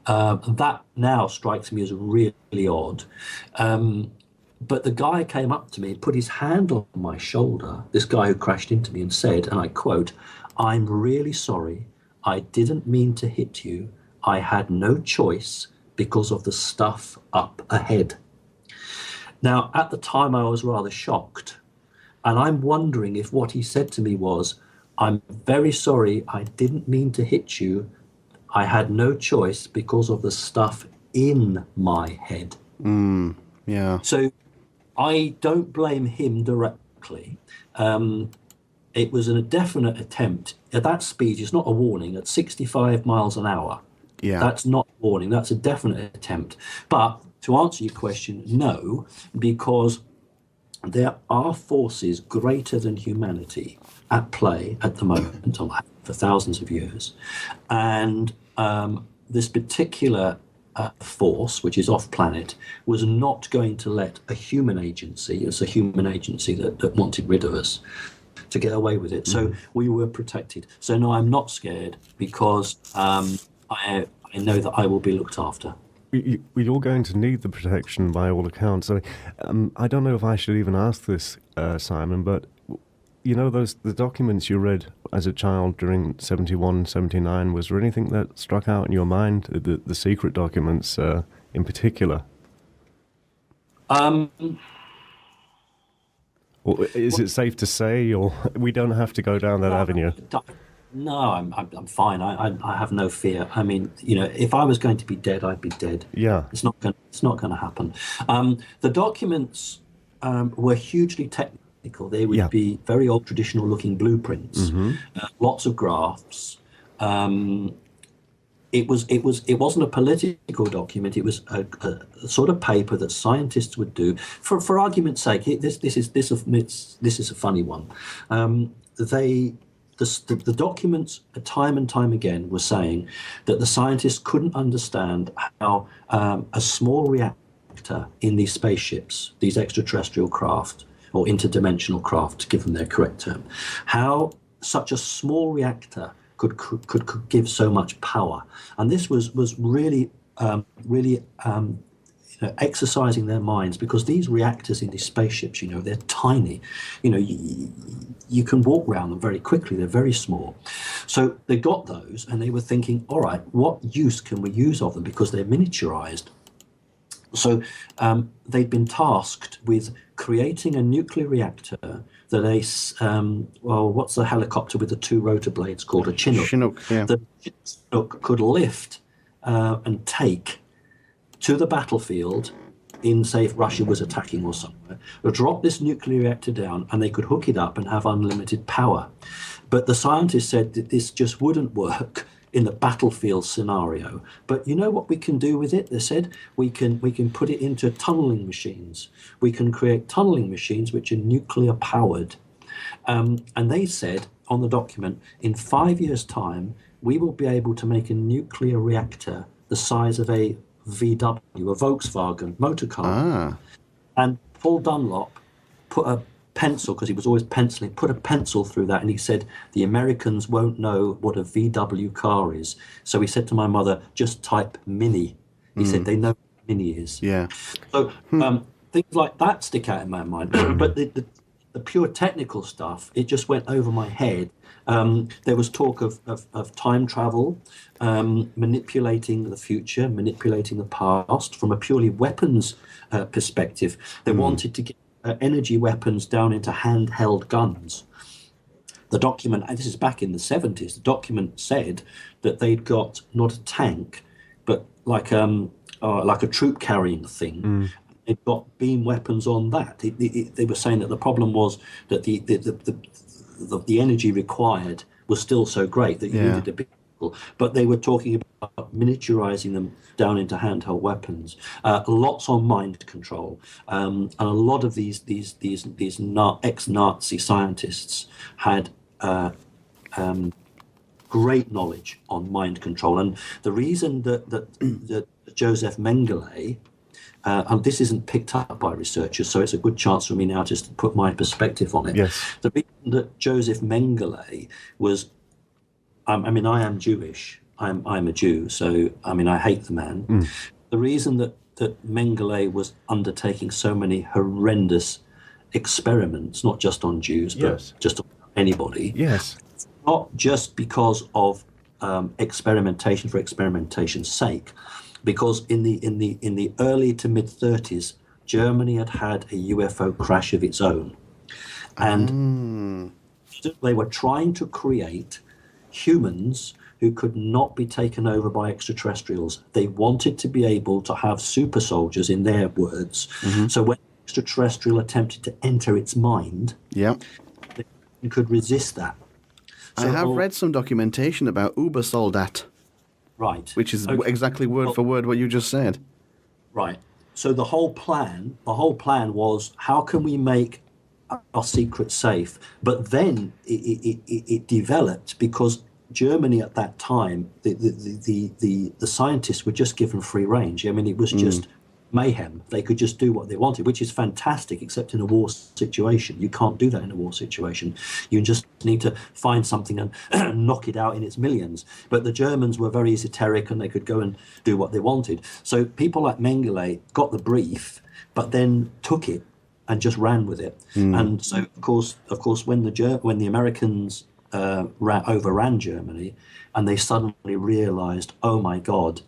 That now strikes me as really odd. But the guy came up to me, put his hand on my shoulder, this guy who crashed into me, and said, and I quote, "I'm really sorry. I didn't mean to hit you. I had no choice because of the stuff up ahead." Now, at the time, I was rather shocked. And I'm wondering if what he said to me was, "I'm very sorry, I didn't mean to hit you. I had no choice because of the stuff in my head." Yeah. So I don't blame him directly. It was a definite attempt. At that speed, it's not a warning. At 65 miles an hour, that's not a warning. That's a definite attempt. But to answer your question, no, because there are forces greater than humanity at play at the moment, for thousands of years. And this particular force, which is off-planet, was not going to let a human agency, it's a human agency that wanted rid of us, to get away with it. So we were protected. So no, I'm not scared because I know that I will be looked after. You're going to need the protection by all accounts. I don't know if I should even ask this, Simon, but you know the documents you read as a child during 71, 79, was there anything that struck out in your mind, the secret documents in particular? Or is it safe to say, or we don't have to go down that avenue? No, I'm fine. I have no fear. I mean, if I was going to be dead, I'd be dead. Yeah, it's not going to happen. The documents were hugely technical. They would be very old, traditional-looking blueprints, lots of graphs. It wasn't a political document. It was a sort of paper that scientists would do. For argument's sake, this is a funny one. The documents, time and time again, were saying that the scientists couldn't understand how a small reactor in these spaceships, these extraterrestrial craft, or interdimensional craft, to give them their correct term, how such a small reactor could give so much power. And this was really exercising their minds, because these reactors in these spaceships, they're tiny. You can walk around them very quickly. They're very small. So they got those, and they were thinking, all right, what use can we use of them, because they're miniaturized? So they'd been tasked with creating a nuclear reactor that what's the helicopter with the 2 rotor blades called? A Chinook. Chinook, yeah. The Chinook could lift and take to the battlefield in, say, if Russia was attacking or somewhere, drop this nuclear reactor down, and they could hook it up and have unlimited power. But the scientists said that this just wouldn't work in the battlefield scenario. But you know what we can do with it? They said we can put it into tunneling machines. We can create tunneling machines which are nuclear powered. And they said on the document, in 5 years' time, we will be able to make a nuclear reactor the size of a VW, a Volkswagen motor car. And Paul Dunlop put a pencil, because he was always penciling, put a pencil through that, and he said, the Americans won't know what a VW car is. So he said to my mother, just type Mini. He said, they know what Mini is. Yeah. So things like that stick out in my mind. But the pure technical stuff, it just went over my head. There was talk of time travel, manipulating the future, manipulating the past from a purely weapons perspective. They wanted to get energy weapons down into handheld guns. The document, and this is back in the 70s, the document said that they'd got not a tank, but like a troop carrying thing. They'd got beam weapons on that. They were saying that the problem was that the energy required was still so great that you needed a big. But they were talking about miniaturizing them down into handheld weapons. Lots on mind control, and a lot of these ex-Nazi scientists had great knowledge on mind control. And the reason that Joseph Mengele, and this isn't picked up by researchers, so it's a good chance for me now just to put my perspective on it. Yes. The reason that Joseph Mengele was, I mean, I am Jewish. I'm a Jew, so I mean, I hate the man. The reason that Mengele was undertaking so many horrendous experiments, not just on Jews, but just on anybody. Yes. Not just because of experimentation for experimentation's sake, because in the early to mid 30s, Germany had a UFO crash of its own, and they were trying to create humans who could not be taken over by extraterrestrials. They wanted to be able to have super soldiers, in their words. So when extraterrestrial attempted to enter its mind, they could resist that. So I have read some documentation about Ubersoldat. Right. Which is exactly word for word what you just said. Right. So the whole plan was, how can we make our secret safe? But then it developed, because Germany at that time, the scientists were just given free range. I mean, it was just mayhem. They could just do what they wanted, which is fantastic, except in a war situation. You can't do that in a war situation. You just need to find something and knock it out in its millions. But the Germans were very esoteric, and they could go and do what they wanted. So people like Mengele got the brief, but then took it and just ran with it. And so, of course, when the Americans overran Germany, and they suddenly realized, oh my God,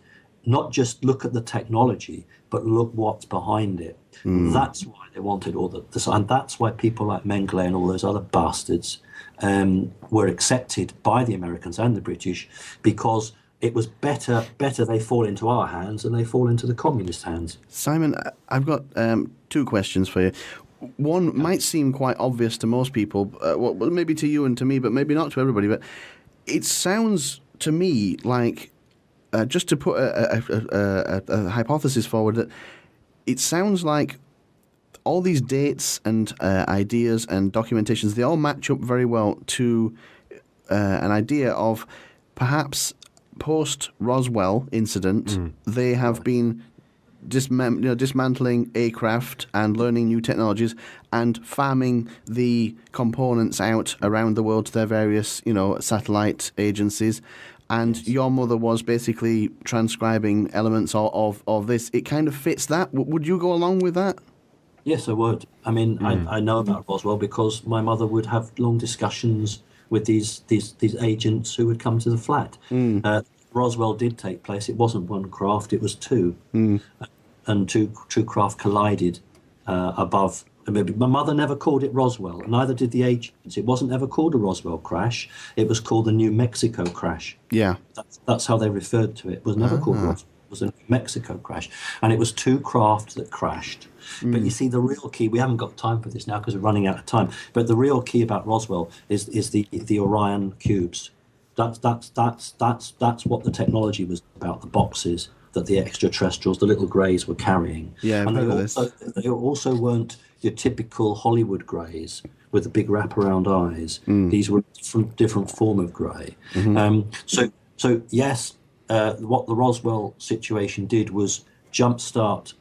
not just look at the technology, but look what's behind it. That's why they wanted all this, and that's why people like Mengele and all those other bastards were accepted by the Americans and the British, because it was better they fall into our hands than they fall into the communist hands. Simon, I've got 2 questions for you. One might seem quite obvious to most people, well, maybe to you and to me, but maybe not to everybody. But it sounds to me like, just to put a hypothesis forward, that it sounds like all these dates and ideas and documentations, they all match up very well to an idea of perhaps post-Roswell incident, they have been dismantling aircraft and learning new technologies and farming the components out around the world to their various, satellite agencies. And your mother was basically transcribing elements of this. It kind of fits that. Would you go along with that? Yes, I would. I mean, I know about Roswell because my mother would have long discussions with these agents who would come to the flat. Roswell did take place. It wasn't one craft, it was 2. and two craft collided above. My mother never called it Roswell, neither did the agents. It wasn't ever called a Roswell crash. It was called the New Mexico crash. Yeah. That's how they referred to it. It was never called Roswell. It was a New Mexico crash. And it was two craft that crashed. But you see, the real key, we haven't got time for this now because we're running out of time, but the real key about Roswell is the Orion cubes. That's what the technology was about, the boxes that the extraterrestrials, the little greys, were carrying. Yeah, and they also weren't your typical Hollywood greys with the big wraparound eyes. These were a different form of grey. So yes, what the Roswell situation did was jumpstart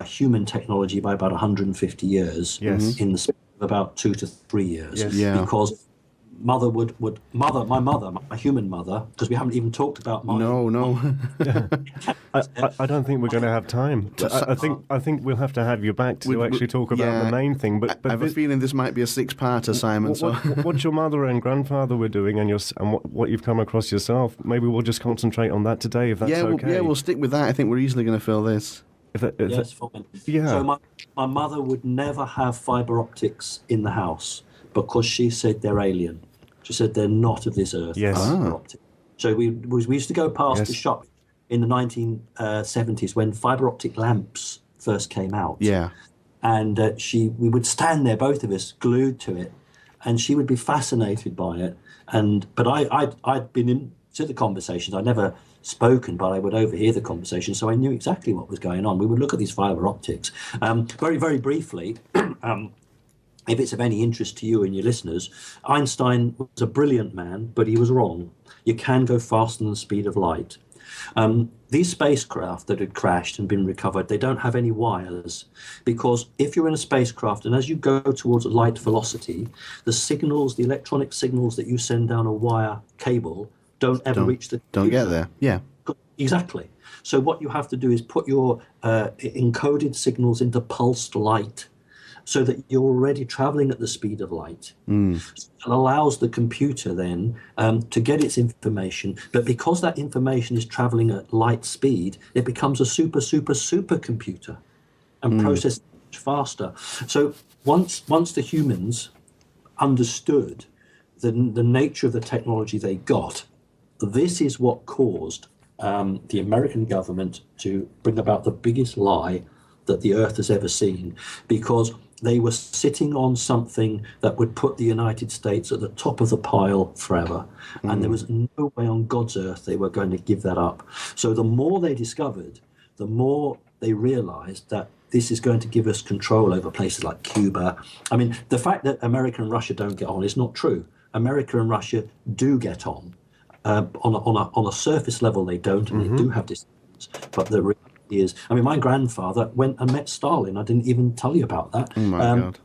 human technology by about 150 years in the space of about 2 to 3 years. Because my human mother, because we haven't even talked about mine. No. I don't think we're going to have time. I think we'll have to have you back to actually talk about the main thing. But I have a feeling this might be a 6-parter, Simon. What your mother and grandfather were doing, and what you've come across yourself, maybe we'll just concentrate on that today, if that's okay. We'll stick with that. I think we're easily going to fill this. Yes, fine. Yeah. So my mother would never have fibre optics in the house because she said they're alien. She said they're not of this earth. Yes. So we used to go past the shop in the 1970s when fibre optic lamps first came out. Yeah. And we would stand there, both of us, glued to it, and she would be fascinated by it. But I'd been into the conversations. I never spoken, but I would overhear the conversation, so I knew exactly what was going on. We would look at these fibre optics. Very, very briefly, if it's of any interest to you and your listeners, Einstein was a brilliant man, but he was wrong. You can go faster than the speed of light. These spacecraft that had crashed and been recovered, they don't have any wires, because if you're in a spacecraft and as you go towards light velocity, the electronic signals that you send down a wire cable don't reach the computer. Don't get there. Yeah. Exactly. So what you have to do is put your encoded signals into pulsed light so that you're already traveling at the speed of light. So it allows the computer then to get its information, but because that information is traveling at light speed, it becomes a super computer and processes much faster. So once the humans understood the nature of the technology they got, this is what caused the American government to bring about the biggest lie that the earth has ever seen, because they were sitting on something that would put the United States at the top of the pile forever. And there was no way on God's earth they were going to give that up. So the more they discovered, the more they realized that this is going to give us control over places like Cuba. I mean, the fact that America and Russia don't get on is not true. America and Russia do get on. On a surface level, they don't, and they do have disagreements. But the reality is, I mean, my grandfather went and met Stalin. I didn't even tell you about that. Oh my God.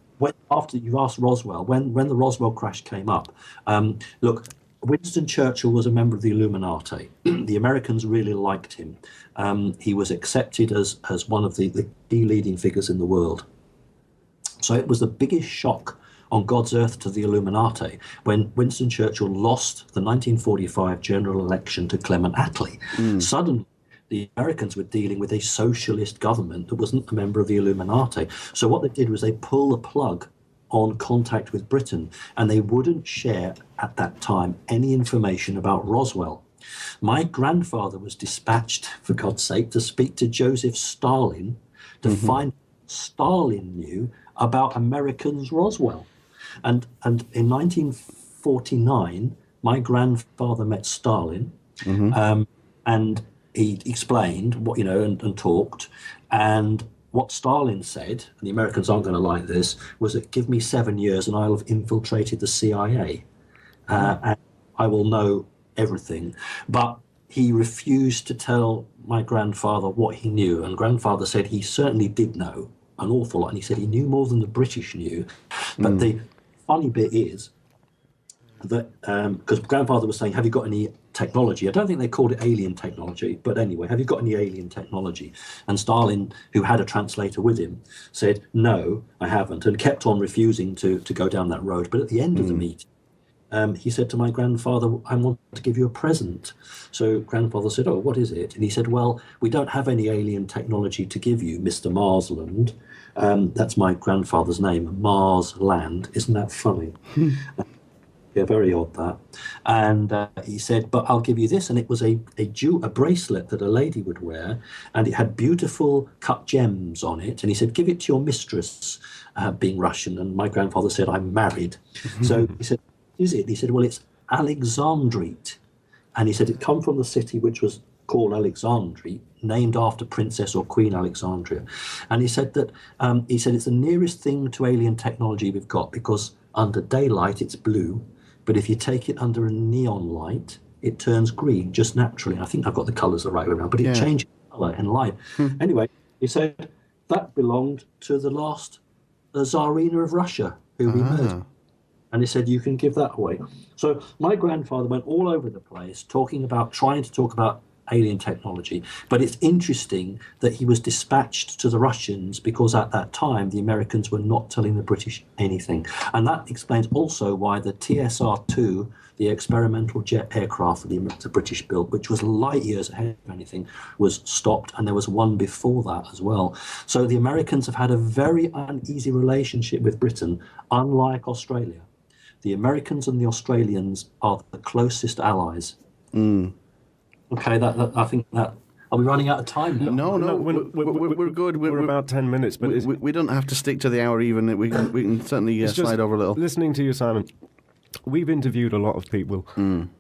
After you asked Roswell, when the Roswell crash came up, look, Winston Churchill was a member of the Illuminati. The Americans really liked him. He was accepted as one of the key leading figures in the world. So it was the biggest shock on God's earth to the Illuminati when Winston Churchill lost the 1945 general election to Clement Attlee. Suddenly, the Americans were dealing with a socialist government that wasn't a member of the Illuminati. So what they did was they pulled the plug on contact with Britain, and they wouldn't share at that time any information about Roswell. My grandfather was dispatched, for God's sake, to speak to Joseph Stalin to find Stalin knew about Americans' Roswell. And in 1949, my grandfather met Stalin, and he explained what, and talked. And what Stalin said, and the Americans aren't going to like this, was that give me 7 years and I'll have infiltrated the CIA, and I will know everything. But he refused to tell my grandfather what he knew, and grandfather said he certainly did know an awful lot, and he said he knew more than the British knew. But the funny bit is that, because grandfather was saying, have you got any technology? I don't think they called it alien technology, but anyway, have you got any alien technology? And Stalin, who had a translator with him, said, no, I haven't, and kept on refusing to go down that road. But at the end of the meeting, he said to my grandfather, I want to give you a present. So grandfather said, oh, what is it? And he said, well, we don't have any alien technology to give you, Mr. Marsland. That's my grandfather's name, Marsland. Isn't that funny? Yeah, very odd that. And he said, but I'll give you this. And it was a bracelet that a lady would wear, and it had beautiful cut gems on it. And he said, give it to your mistress, being Russian. And my grandfather said, I'm married. So he said, is it? He said, well, it's Alexandrite. And he said it come from the city which was called Alexandria, named after Princess or Queen Alexandria. And he said that it's the nearest thing to alien technology we've got, because under daylight it's blue, but if you take it under a neon light, it turns green just naturally. I think I've got the colours the right way around, but it changes colour in light. Anyway, he said that belonged to the last Tsarina of Russia, who we murdered. And he said, you can give that away. So my grandfather went all over the place trying to talk about alien technology. But it's interesting that he was dispatched to the Russians because at that time the Americans were not telling the British anything. And that explains also why the TSR-2, the experimental jet aircraft that the British built, which was light years ahead of anything, was stopped. And there was one before that as well. So the Americans have had a very uneasy relationship with Britain, unlike Australia. The Americans and the Australians are the closest allies. Okay, I think that... Are we running out of time? No, we're good. We're about 10 minutes, but we don't have to stick to the hour even. We can certainly slide over a little. Listening to you, Simon, we've interviewed a lot of people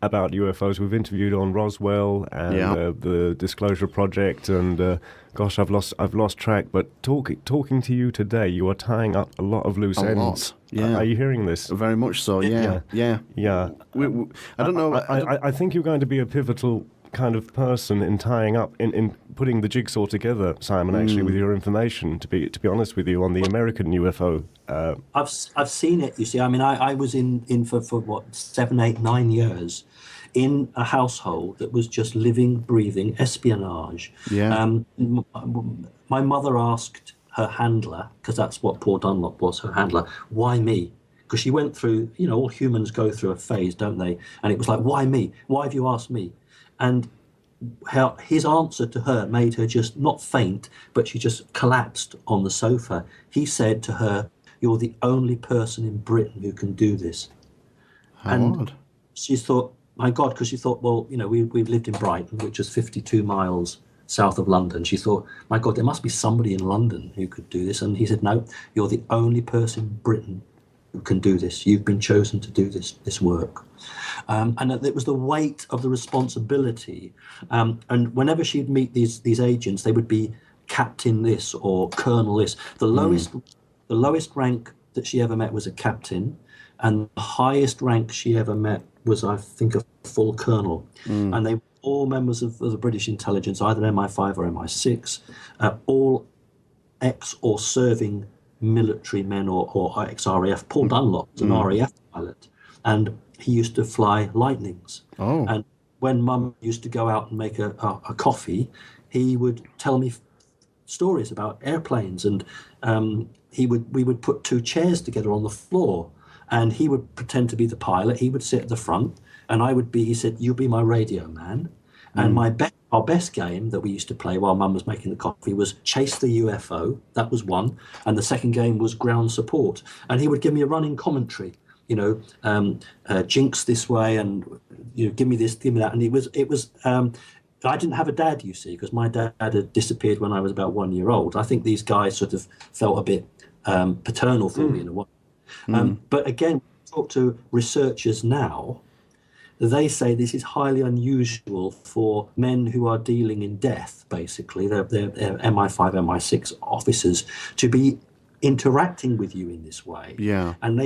about UFOs. We've interviewed on Roswell and the Disclosure Project, and gosh, I've lost track. But talking to you today, you are tying up a lot of loose ends. Yeah. Are you hearing this? Very much so. Yeah. I don't know. I think you're going to be a pivotal kind of person in tying up, in putting the jigsaw together, Simon, actually, with your information, to be honest with you, on the American UFO. I've seen it, you see. I mean, I was in for what, 7, 8, 9 years in a household that was just living, breathing espionage. Yeah. My mother asked her handler, because that's what Paul Dunlop was, her handler, why me? Because she went through, all humans go through a phase, don't they? And it was like, why me? Why have you asked me? And his answer to her made her just not faint, but she just collapsed on the sofa. He said to her, you're the only person in Britain who can do this. How odd. She thought, my God, because she thought, well, we've lived in Brighton, which is 52 miles south of London. She thought, my God, there must be somebody in London who could do this. And he said, no, you're the only person in Britain who can do this. You've been chosen to do this work. And it was the weight of the responsibility. And whenever she'd meet these agents, they would be captain this or colonel this. The lowest rank that she ever met was a captain, and the highest rank she ever met was, I think, a full colonel. And they were all members of the British intelligence, either MI5 or MI6, all ex or serving military men or ex-RAF. Paul Dunlop was an RAF pilot, and he used to fly Lightnings. Oh. And when Mum used to go out and make a coffee, he would tell me stories about airplanes, and we would put 2 chairs together on the floor, and he would pretend to be the pilot. He would sit at the front, and he said, you'll be my radio man. And our best game that we used to play while Mum was making the coffee was Chase the UFO. That was one. And the second game was Ground Support. And he would give me a running commentary, jinx this way, and give me this, give me that. And it was I didn't have a dad, you see, because my dad had disappeared when I was about 1 year old. I think these guys sort of felt a bit paternal for me in a way. But again, talk to researchers now, they say this is highly unusual for men who are dealing in death, basically, they're MI5, MI6 officers, to be interacting with you in this way. Yeah. And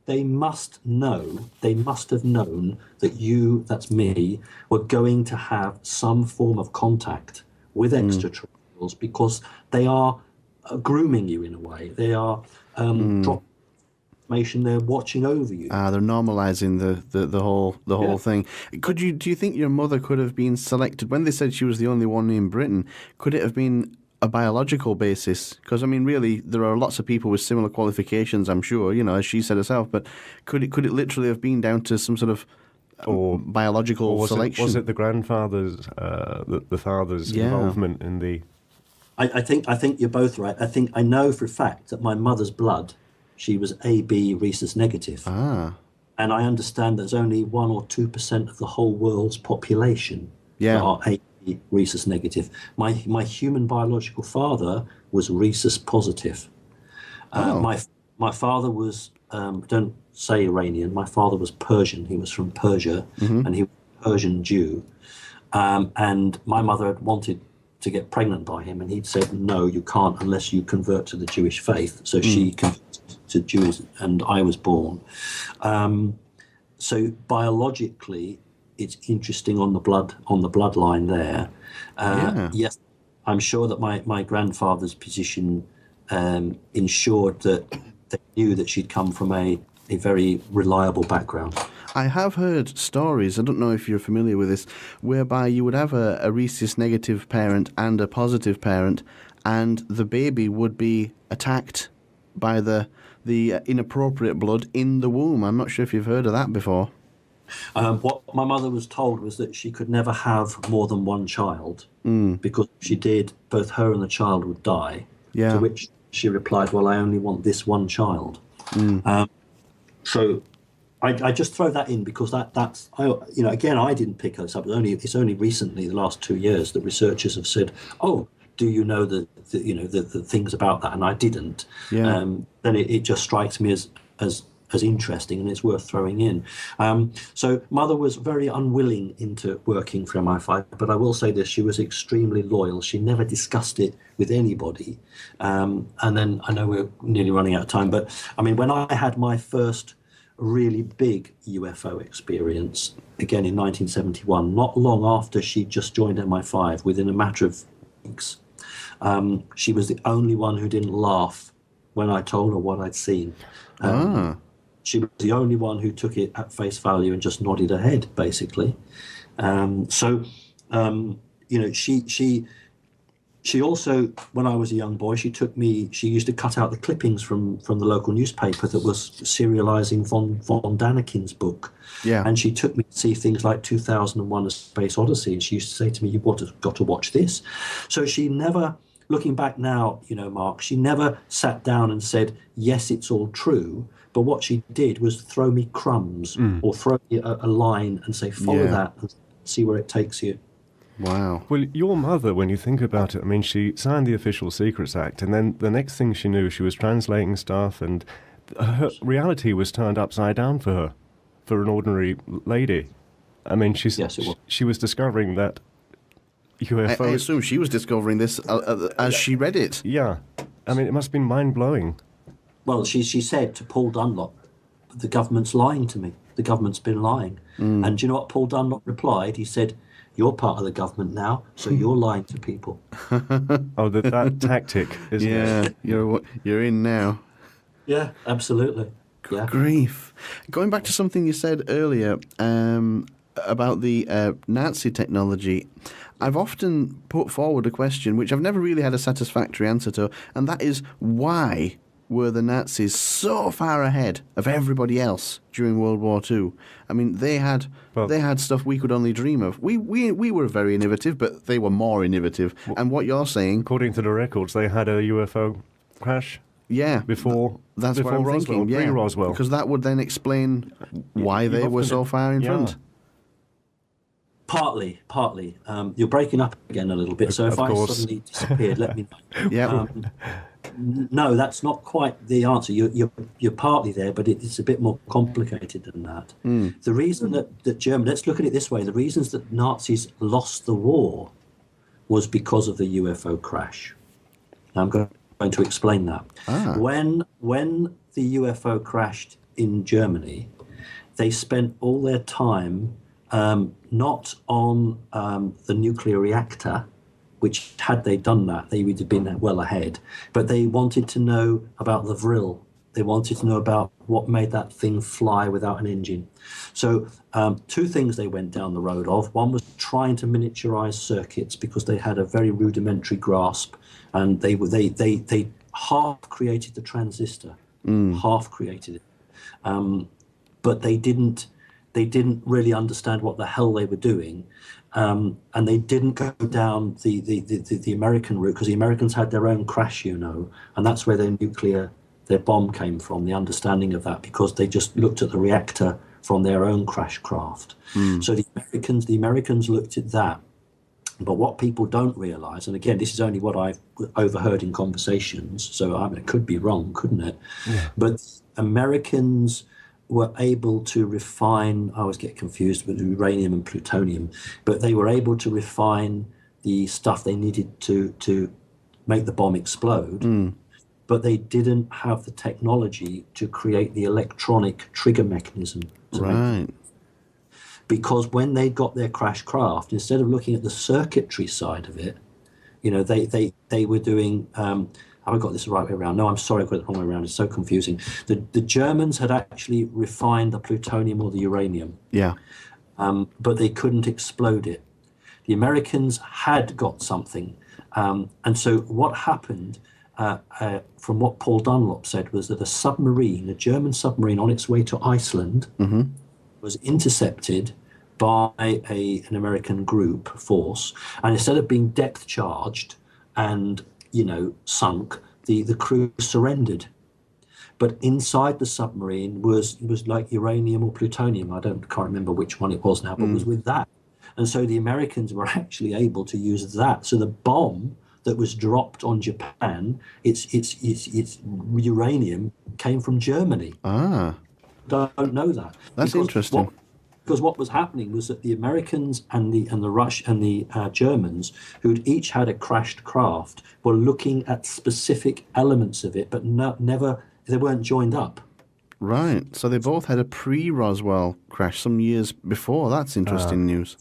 they must have known that you, that's me, were going to have some form of contact with extraterrestrials, because they are grooming you in a way. They are dropping information. They're watching over you. They're normalizing the whole thing. Do you think your mother could have been selected when they said she was the only one in Britain? Could it have been a biological basis? Because, I mean, really, there are lots of people with similar qualifications, I'm sure, you know, as she said herself, but could it literally have been down to some sort of biological selection? Was it the grandfather's, the father's involvement in the... I think you're both right. I know for a fact that my mother's blood, she was AB rhesus negative. And I understand there's only 1 or 2% of the whole world's population that are AB rhesus negative. My human biological father was rhesus positive. My father was, don't say Iranian, my father was Persian. He was from Persia, and he was Persian Jew. And my mother had wanted to get pregnant by him, and he'd said, no, you can't unless you convert to the Jewish faith. So she converted to Jews, and I was born. So biologically, it's interesting on the bloodline there. Yes, I'm sure that my grandfather's position ensured that they knew that she'd come from a very reliable background. I have heard stories, I don't know if you're familiar with this, whereby you would have a rhesus negative parent and a positive parent, and the baby would be attacked by the inappropriate blood in the womb. I'm not sure if you've heard of that before. What my mother was told was that she could never have more than one child, because if she did, both her and the child would die. Yeah. To which she replied, well, I only want this one child. So I just throw that in because that's again, I didn't pick this up. It's only recently, the last 2 years, that researchers have said, oh, do you know the things about that? And I didn't. Yeah. Then it just strikes me as interesting, and it's worth throwing in. So mother was very unwilling into working for MI5, but I will say this, she was extremely loyal. She never discussed it with anybody. And then I know we're nearly running out of time, but I mean, when I had my first really big UFO experience, again in 1971, not long after she just joined MI5, within a matter of weeks, she was the only one who didn't laugh when I told her what I'd seen. She was the only one who took it at face value and just nodded her head, basically. She also, when I was a young boy, she used to cut out the clippings from the local newspaper that was serializing von Daniken's book. Yeah. And she took me to see things like 2001: A Space Odyssey, and she used to say to me, you've got to watch this. So she never, looking back now, Mark, she never sat down and said, yes, it's all true. But what she did was throw me crumbs or throw me a line and say, follow that and see where it takes you. Wow. Well, your mother, when you think about it, I mean, she signed the Official Secrets Act, and then the next thing she knew, she was translating stuff, and her reality was turned upside down for her, for an ordinary lady. I mean, she was discovering that UFO... I assume she was discovering this as she read it. Yeah. I mean, it must have been mind-blowing. Well, she said to Paul Dunlop, the government's lying to me. The government's been lying. And do you know what Paul Dunlop replied? He said, you're part of the government now, so you're lying to people. Oh, that tactic, isn't it? Yeah, you're in now. Yeah, absolutely. Good grief. Going back to something you said earlier about the Nazi technology, I've often put forward a question which I've never really had a satisfactory answer to, and that is, why were the Nazis so far ahead of everybody else during World War II? I mean, they had stuff we could only dream of. We were very innovative, but they were more innovative. And what you're saying... According to the records, they had a UFO crash before that's what I'm Roswell, thinking. Pre-Roswell. Because that would then explain why they were so far in front. Partly. You're breaking up again a little bit, so if I suddenly disappeared, let me know. Yeah. No, that's not quite the answer. You're partly there, but it's a bit more complicated than that. The reason that Germany, let's look at it this way, the reasons that Nazis lost the war was because of the UFO crash. Now I'm going to explain that. When the UFO crashed in Germany, they spent all their time not on the nuclear reactor, which had they done that, they would have been well ahead. But they wanted to know about the Vril They wanted to know about what made that thing fly without an engine. So two things they went down the road of. One was trying to miniaturize circuits because they had a very rudimentary grasp, and they half created the transistor, half created it, but they didn't really understand what the hell they were doing, and they didn't go down the American route, because the Americans had their own crash, and that's where their bomb came from, the understanding of that, because they just looked at the reactor from their own crash craft. So the Americans looked at that. But what people don't realize, and again, this is only what I've overheard in conversations, so it could be wrong, couldn't it? Yeah. But Americans were able to refine, I always get confused with uranium and plutonium, but they were able to refine the stuff they needed to make the bomb explode. But they didn't have the technology to create the electronic trigger mechanism. Right. Because when they got their crash craft, instead of looking at the circuitry side of it, they were doing, have I got this the right way around? No, I'm sorry, I got it the wrong way around. It's so confusing. The Germans had actually refined the plutonium or the uranium. Yeah. But they couldn't explode it. The Americans had got something. And so what happened, from what Paul Dunlop said, was that a German submarine on its way to Iceland was intercepted by an American force, and instead of being depth charged and sunk, the crew surrendered. But inside the submarine was like uranium or plutonium. I can't remember which one it was now, but it was with that. And so the Americans were actually able to use that. So the bomb that was dropped on Japan, its uranium came from Germany. Don't know that. That's interesting. Because what was happening was that the Americans and the Germans, who'd each had a crashed craft, were looking at specific elements of it, but never, they weren't joined up. Right. So they both had a pre-Roswell crash some years before. That's interesting news.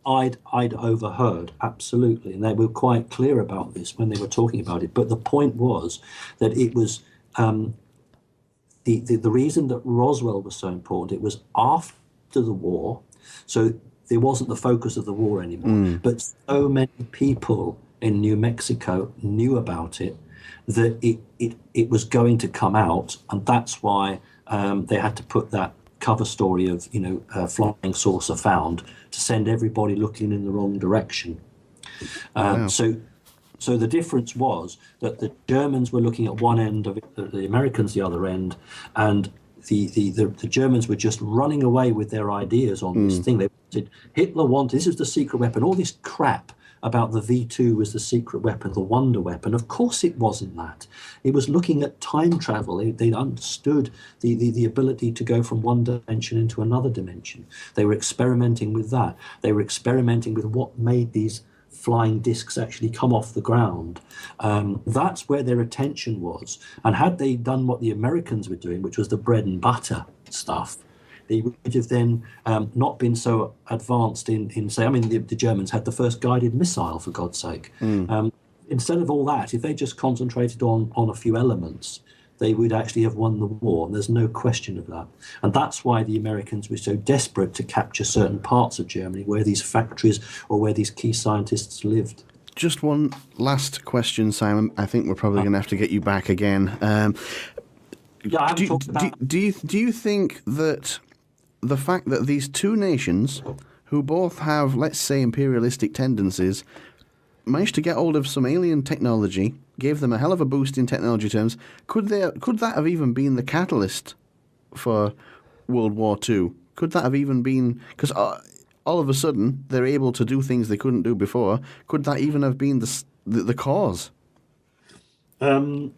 I'd overheard, absolutely, and they were quite clear about this when they were talking about it. But the point was that it was the reason that Roswell was so important. It was after the war, so it wasn't the focus of the war anymore. But so many people in New Mexico knew about it that it was going to come out, and that's why they had to put that cover story of flying saucer found to send everybody looking in the wrong direction. Wow. So the difference was that the Germans were looking at one end of it, the Americans the other end, and the Germans were just running away with their ideas on this thing. Hitler wanted, this was the secret weapon, all this crap about the V2 was the secret weapon, the wonder weapon. Of course it wasn't that. It was looking at time travel. They understood the ability to go from one dimension into another dimension. They were experimenting with that. They were experimenting with what made these flying discs actually come off the ground. That's where their attention was. And had they done what the Americans were doing, which was the bread and butter stuff, they would have then not been so advanced in say, the Germans had the first guided missile, for God's sake. Instead of all that, if they just concentrated on a few elements, they would actually have won the war. And there's no question of that. And that's why the Americans were so desperate to capture certain parts of Germany where these factories or where these key scientists lived. Just one last question, Simon. I think we're probably going to have to get you back again. Do you think that the fact that these two nations, who both have, let's say, imperialistic tendencies, managed to get hold of some alien technology, gave them a hell of a boost in technology terms, could that have even been the catalyst for World War II? Could that have even been... Because all of a sudden, they're able to do things they couldn't do before. Could that even have been the cause? Adolf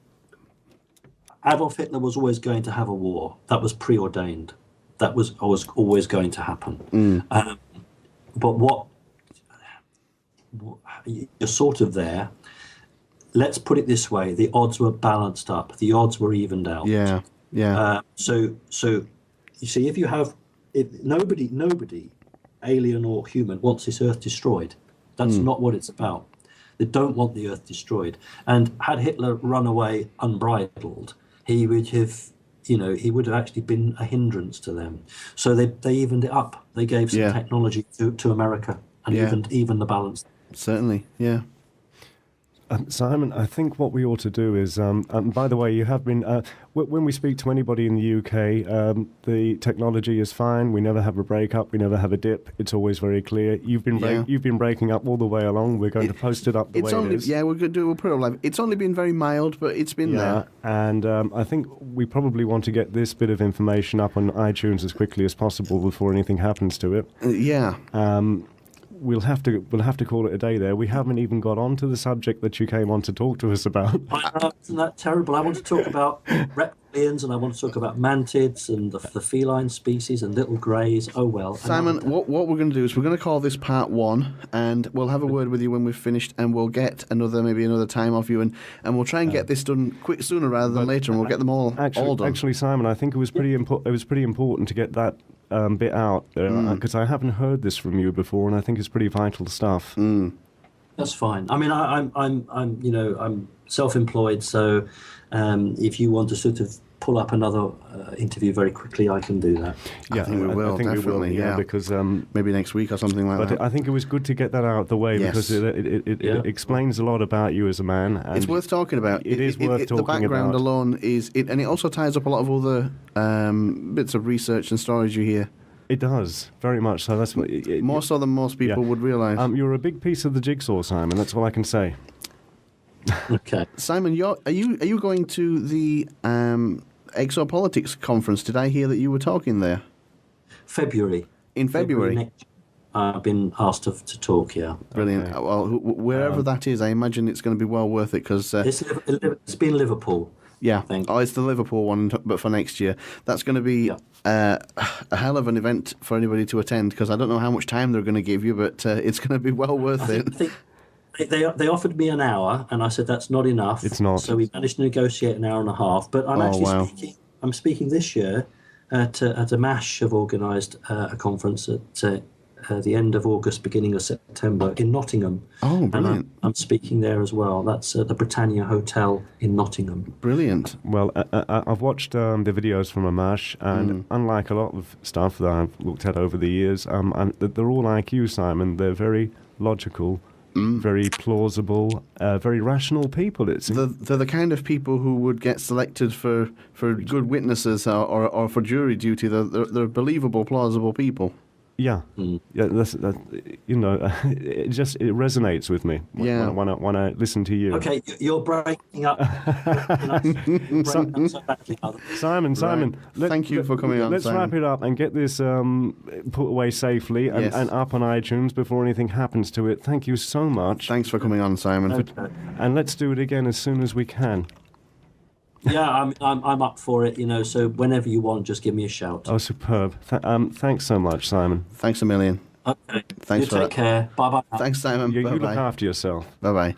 Hitler was always going to have a war. That was preordained. That was always going to happen. But you're sort of there. Let's put it this way: the odds were balanced up. The odds were evened out. Yeah. So you see, if nobody, alien or human, wants this Earth destroyed. That's not what it's about. They don't want the Earth destroyed. And had Hitler run away unbridled, he would have, he would have actually been a hindrance to them. So they evened it up. They gave some technology to America and even the balance. Certainly, yeah. Simon, I think what we ought to do is, by the way, you have been, when we speak to anybody in the UK, the technology is fine. We never have a break-up. We never have a dip. It's always very clear. You've been breaking up all the way along. We're going to post it up the way it is. Yeah, we'll put it up live. It's only been very mild, but it's been there. And I think we probably want to get this bit of information up on iTunes as quickly as possible before anything happens to it. We'll have to call it a day there. We haven't even got on to the subject that you came on to talk to us about. I know, isn't that terrible? I want to talk about reptilians, and I want to talk about mantids and the feline species and little greys. Oh well. Simon, what we're going to do is we're going to call this part 1, and we'll have a word with you when we've finished, and we'll get maybe another time off you, and we'll try and get this done sooner rather than later, and we'll get them all done. Actually, Simon, I think it was pretty important to get that bit out there, because I haven't heard this from you before, and I think it's pretty vital stuff. That's fine. I mean, I'm self-employed, so if you want to sort of pull up another interview very quickly, I can do that. Yeah, I think we will. Definitely, yeah. Because maybe next week or something like that. But I think it was good to get that out of the way, because it explains a lot about you as a man. And it's worth talking about. It is worth talking about. The background alone is it, and it also ties up a lot of other bits of research and stories you hear. It does, very much so. That's what more so than most people would realise. You're a big piece of the jigsaw, Simon. That's all I can say. Okay, Simon, are you going to the Exopolitics conference? Did I hear that you were talking there? February. In February? I've been asked to talk. Yeah. Brilliant. Okay. Well, wherever that is, I imagine it's going to be well worth it because it's been Liverpool. Yeah. It's the Liverpool one, but for next year. That's going to be a hell of an event for anybody to attend, because I don't know how much time they're going to give you, but it's going to be well worth it. They offered me an hour, and I said that's not enough. It's not. So we managed to negotiate an hour and a half. But I'm speaking this year at a MASH have organised a conference at the end of August, beginning of September in Nottingham. Oh, brilliant. And I'm speaking there as well. That's the Britannia Hotel in Nottingham. Brilliant. Well, I've watched the videos from a MASH, and unlike a lot of stuff that I've looked at over the years, they're all like you, Simon. They're very logical, very plausible, very rational people. They're the kind of people who would get selected for good witnesses or for jury duty. They're believable, plausible people. Yeah, that's it resonates with me when I listen to you. Okay, you're breaking up. Simon, thank you for coming on. Let's wrap it up and get this put away safely and up on iTunes before anything happens to it. Thank you so much. Thanks for coming on, Simon. Okay. And let's do it again as soon as we can. Yeah, I'm up for it, so whenever you want, just give me a shout. Oh, superb. Thanks so much, Simon. Thanks a million. Okay. Thanks take care. Bye-bye. Thanks, Simon. You look after yourself. Bye-bye.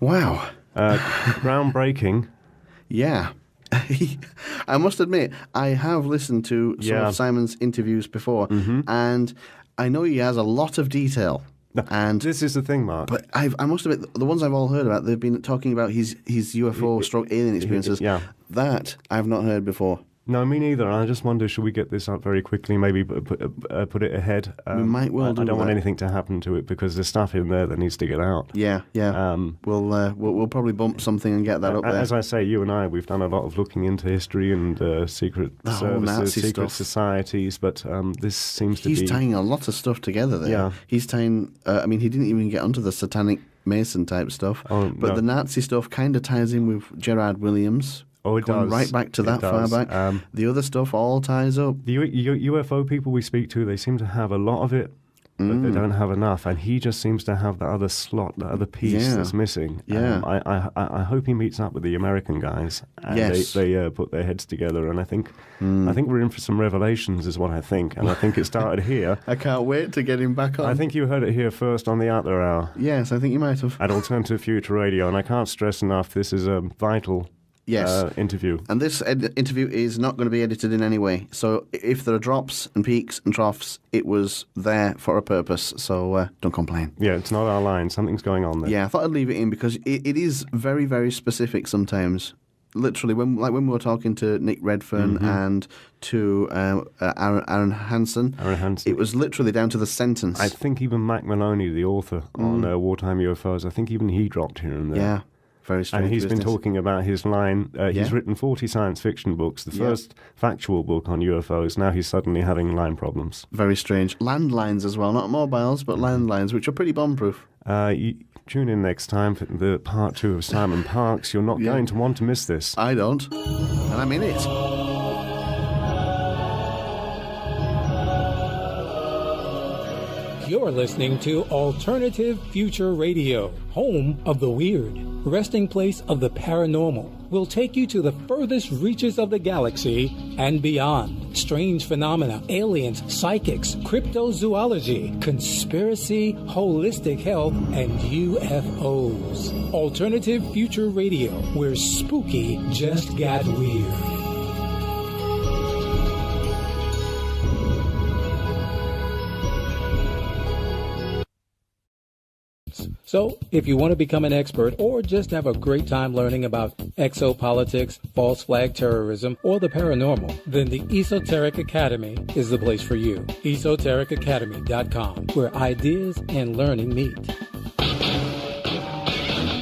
Wow. Groundbreaking. Yeah. I must admit, I have listened to some of Simon's interviews before, and I know he has a lot of detail. And this is the thing, Mark. But I must admit, the ones I've all heard about, they've been talking about his UFO/alien experiences. Yeah. That I've not heard before. No, me neither. I just wonder, should we get this up very quickly? Maybe put it ahead. We might well do that. I don't want anything to happen to it because there's stuff in there that needs to get out. Yeah. We'll probably bump something and get that up there. As I say, you and I, we've done a lot of looking into history and secret services, secret societies, but this seems to be... He's tying a lot of stuff together there. Yeah. He's tying... he didn't even get onto the satanic Mason type stuff, but the Nazi stuff kind of ties in with Gerard Williams. Oh, it going does. Right back to that far back. The other stuff all ties up. The UFO people we speak to, they seem to have a lot of it, but they don't have enough. And he just seems to have the other slot, the other piece that's missing. Yeah. I hope he meets up with the American guys and they put their heads together. And I think we're in for some revelations, is what I think. And I think it started here. I can't wait to get him back on. I think you heard it here first on the Out There Hour. Yes, I think you might have. At Alternative Future Radio. And I can't stress enough, this is a vital... interview. And this interview is not going to be edited in any way. So if there are drops and peaks and troughs, it was there for a purpose. So don't complain. Yeah, it's not our line. Something's going on there. Yeah, I thought I'd leave it in because it is very, very specific sometimes. literally, when we were talking to Nick Redfern and to Aaron Hansen, it was literally down to the sentence. I think even Mac Maloney, the author on Wartime UFOs, I think even he dropped here and there. Yeah, very strange. And he's been talking about his line. He's written 40 science fiction books, the first factual book on UFOs. Now he's suddenly having line problems. Very strange. Landlines as well, not mobiles, but landlines, which are pretty bomb-proof. Tune in next time for the part 2 of Simon Parkes. You're not going to want to miss this. I don't. And I'm in it. You're listening to Alternative Future Radio, home of the weird, resting place of the paranormal. We'll take you to the furthest reaches of the galaxy and beyond. Strange phenomena, aliens, psychics, cryptozoology, conspiracy, holistic health, and UFOs. Alternative Future Radio, where spooky just got weird. So, if you want to become an expert or just have a great time learning about exopolitics, false flag terrorism, or the paranormal, then the Esoteric Academy is the place for you. EsotericAcademy.com, where ideas and learning meet.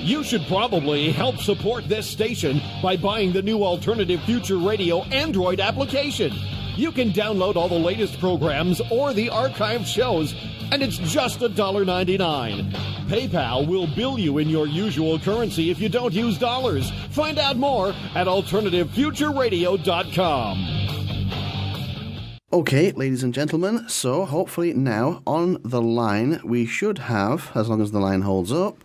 You should probably help support this station by buying the new Alternative Future Radio Android application. You can download all the latest programs or the archived shows, and it's just $1.99. PayPal will bill you in your usual currency if you don't use dollars. Find out more at AlternativeFutureRadio.com. Okay, ladies and gentlemen, so hopefully now on the line we should have, as long as the line holds up,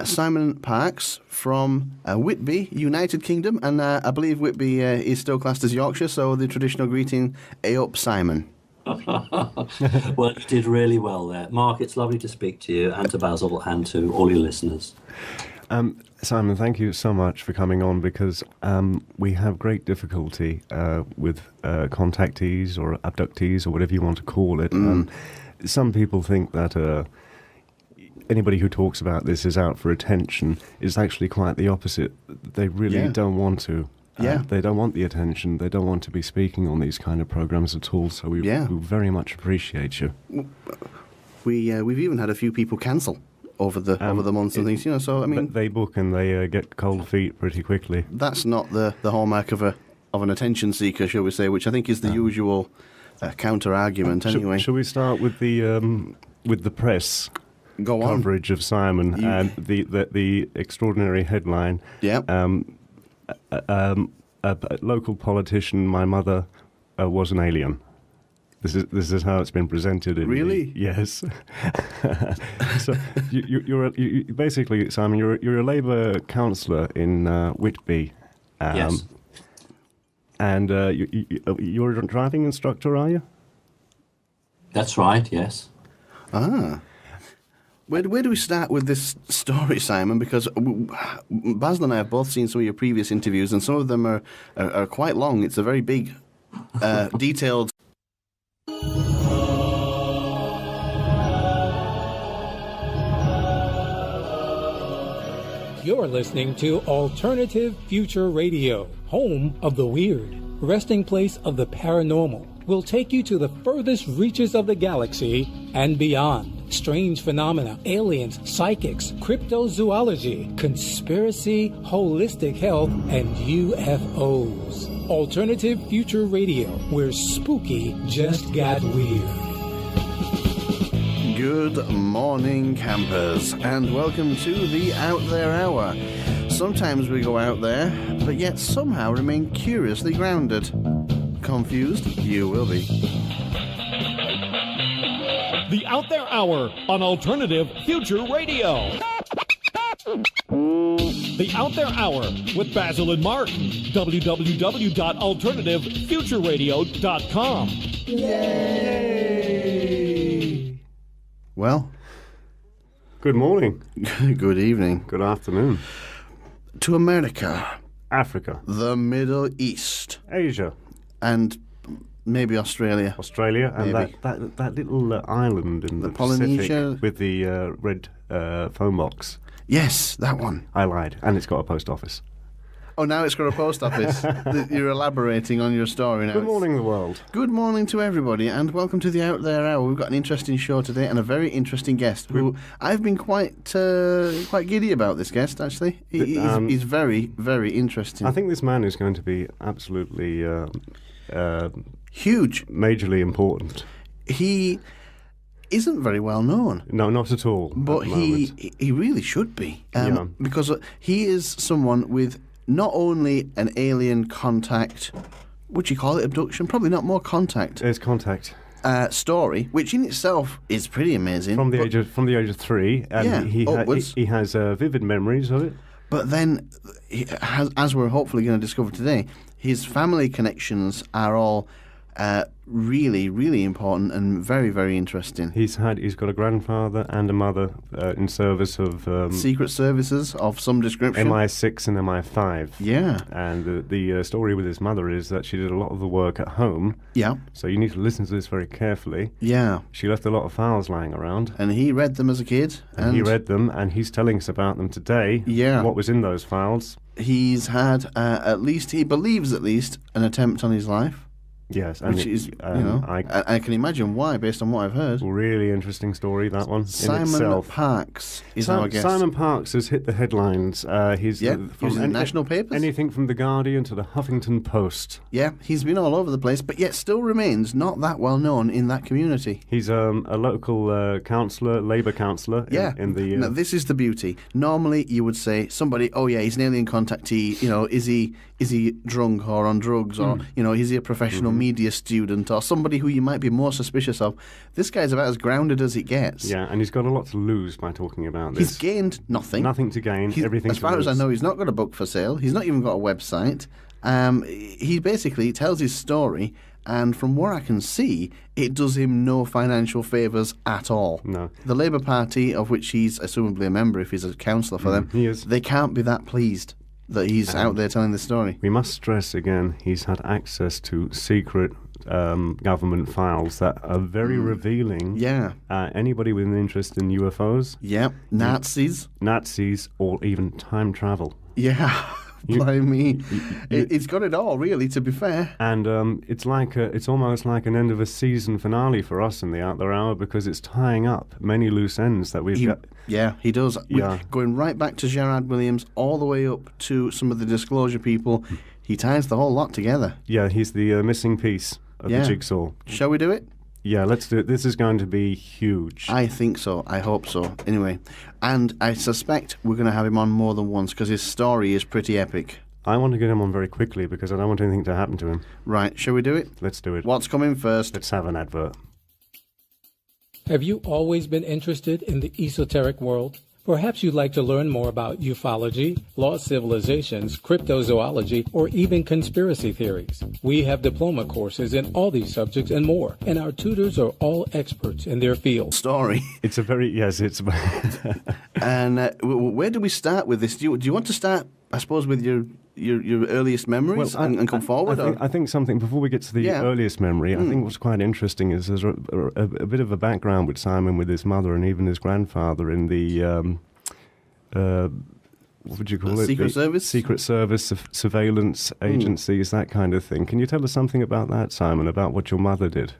Simon Parkes from Whitby, United Kingdom, and I believe Whitby is still classed as Yorkshire, so the traditional greeting, "Hey up, Simon." Well, you did really well there. Mark, it's lovely to speak to you and to Basil and to all your listeners. Simon, thank you so much for coming on, because we have great difficulty with contactees or abductees or whatever you want to call it. Some people think that anybody who talks about this is out for attention. Is actually quite the opposite. They really don't want to. They don't want the attention. They don't want to be speaking on these kind of programs at all. So we very much appreciate you. We've even had a few people cancel over the months and things, you know. So I mean, they book and they get cold feet pretty quickly. That's not the hallmark of an attention seeker, shall we say? Which I think is the usual counter argument. Anyway, shall we start with the press coverage of Simon and the extraordinary headline? Yeah. A local politician, my mother was an alien. This is how it's been presented. Really? Yes. So you're basically, Simon, you're a Labour councillor in Whitby. Yes. And you're a driving instructor, are you? That's right. Yes. Ah. Where do we start with this story, Simon? Because Basil and I have both seen some of your previous interviews, and some of them are quite long. It's a very big, detailed... You're listening to Alternative Future Radio, home of the weird, resting place of the paranormal. We'll take you to the furthest reaches of the galaxy and beyond. Strange phenomena, aliens, psychics, cryptozoology, conspiracy, holistic health, and UFOs. Alternative Future Radio, where spooky just got weird. Good morning, campers, and welcome to the Out There Hour. Sometimes we go out there, but yet somehow remain curiously grounded. Confused? You will be. The Out There Hour on Alternative Future Radio. The Out There Hour with Basil and Mark. www.alternativefutureradio.com. Yay! Well, good morning. Good evening. Good afternoon. To America. Africa. The Middle East. Asia. And maybe Australia. And that little island in the Polynesia Pacific with the red phone box. Yes, that one. I lied. And it's got a post office. Oh, now it's got a post office. You're elaborating on your story now. Good morning, the world. Good morning to everybody, and welcome to the Out There Hour. We've got an interesting show today and a very interesting guest who I've been quite giddy about this guest, actually. He's very, very interesting. I think this man is going to be absolutely... huge. Majorly important. He isn't very well known. No, not at all. But he really should be. Because he is someone with not only an alien contact, would you call it abduction? Probably not, more contact. It's contact. Story, which in itself is pretty amazing. From the age of 3, and he has vivid memories of it. But then, as we're hopefully going to discover today, his family connections are all really, really important and very, very interesting. He's got a grandfather and a mother in service of secret services of some description. MI6 and MI5. Yeah. And the story with his mother is that she did a lot of the work at home. Yeah. So you need to listen to this very carefully. Yeah. She left a lot of files lying around. And he read them as a kid. And he read them, and he's telling us about them today. Yeah. What was in those files. He's had he believes at least, an attempt on his life. Yes, which is, I can imagine why, based on what I've heard. Really interesting story, that one. Simon Parkes is our guest. Simon Parkes has hit the headlines. He's from the national papers. Anything from The Guardian to the Huffington Post. Yeah, he's been all over the place, but yet still remains not that well known in that community. He's a local councillor, Labour councillor. In the. Now, this is the beauty. Normally, you would say somebody, oh yeah, he's an alien contactee. Is he drunk or on drugs, or is he a professional media student, or somebody who you might be more suspicious of? This guy's about as grounded as it gets. Yeah, and he's got a lot to lose by talking about this. He's gained nothing. Nothing to gain, everything to lose. As far as I know, he's not got a book for sale. He's not even got a website. He basically tells his story, and from what I can see, it does him no financial favours at all. No. The Labour Party, of which he's assumably a member if he's a councillor for them, he is. They can't be that pleased that he's out there telling the story. We must stress again, he's had access to secret government files that are very revealing. Yeah. Anybody with an interest in UFOs. Yeah. Nazis, or even time travel. Yeah. Blimey. It's got it all, really, to be fair. And it's almost like an end of a season finale for us in the Out There Hour, because it's tying up many loose ends that we've got. Yeah, he does. Going right back to Gerard Williams, all the way up to some of the disclosure people. He ties the whole lot together. Yeah, he's the missing piece of the jigsaw. Shall we do it? Yeah, let's do it. This is going to be huge. I think so. I hope so. Anyway, and I suspect we're going to have him on more than once because his story is pretty epic. I want to get him on very quickly because I don't want anything to happen to him. Right, shall we do it? Let's do it. What's coming first? Let's have an advert. Have you always been interested in the esoteric world? Perhaps you'd like to learn more about ufology, lost civilizations, cryptozoology, or even conspiracy theories. We have diploma courses in all these subjects and more, and our tutors are all experts in their field. Story. It's a very, yes, it's... And where do we start with this? Do you want to start, I suppose, with your earliest memories and come forward? I think something, before we get to the earliest memory, I think what's quite interesting is there's a bit of a background with Simon, with his mother and even his grandfather in the, what would you call it? Secret Service? Secret Service, surveillance agencies, that kind of thing. Can you tell us something about that, Simon, about what your mother did?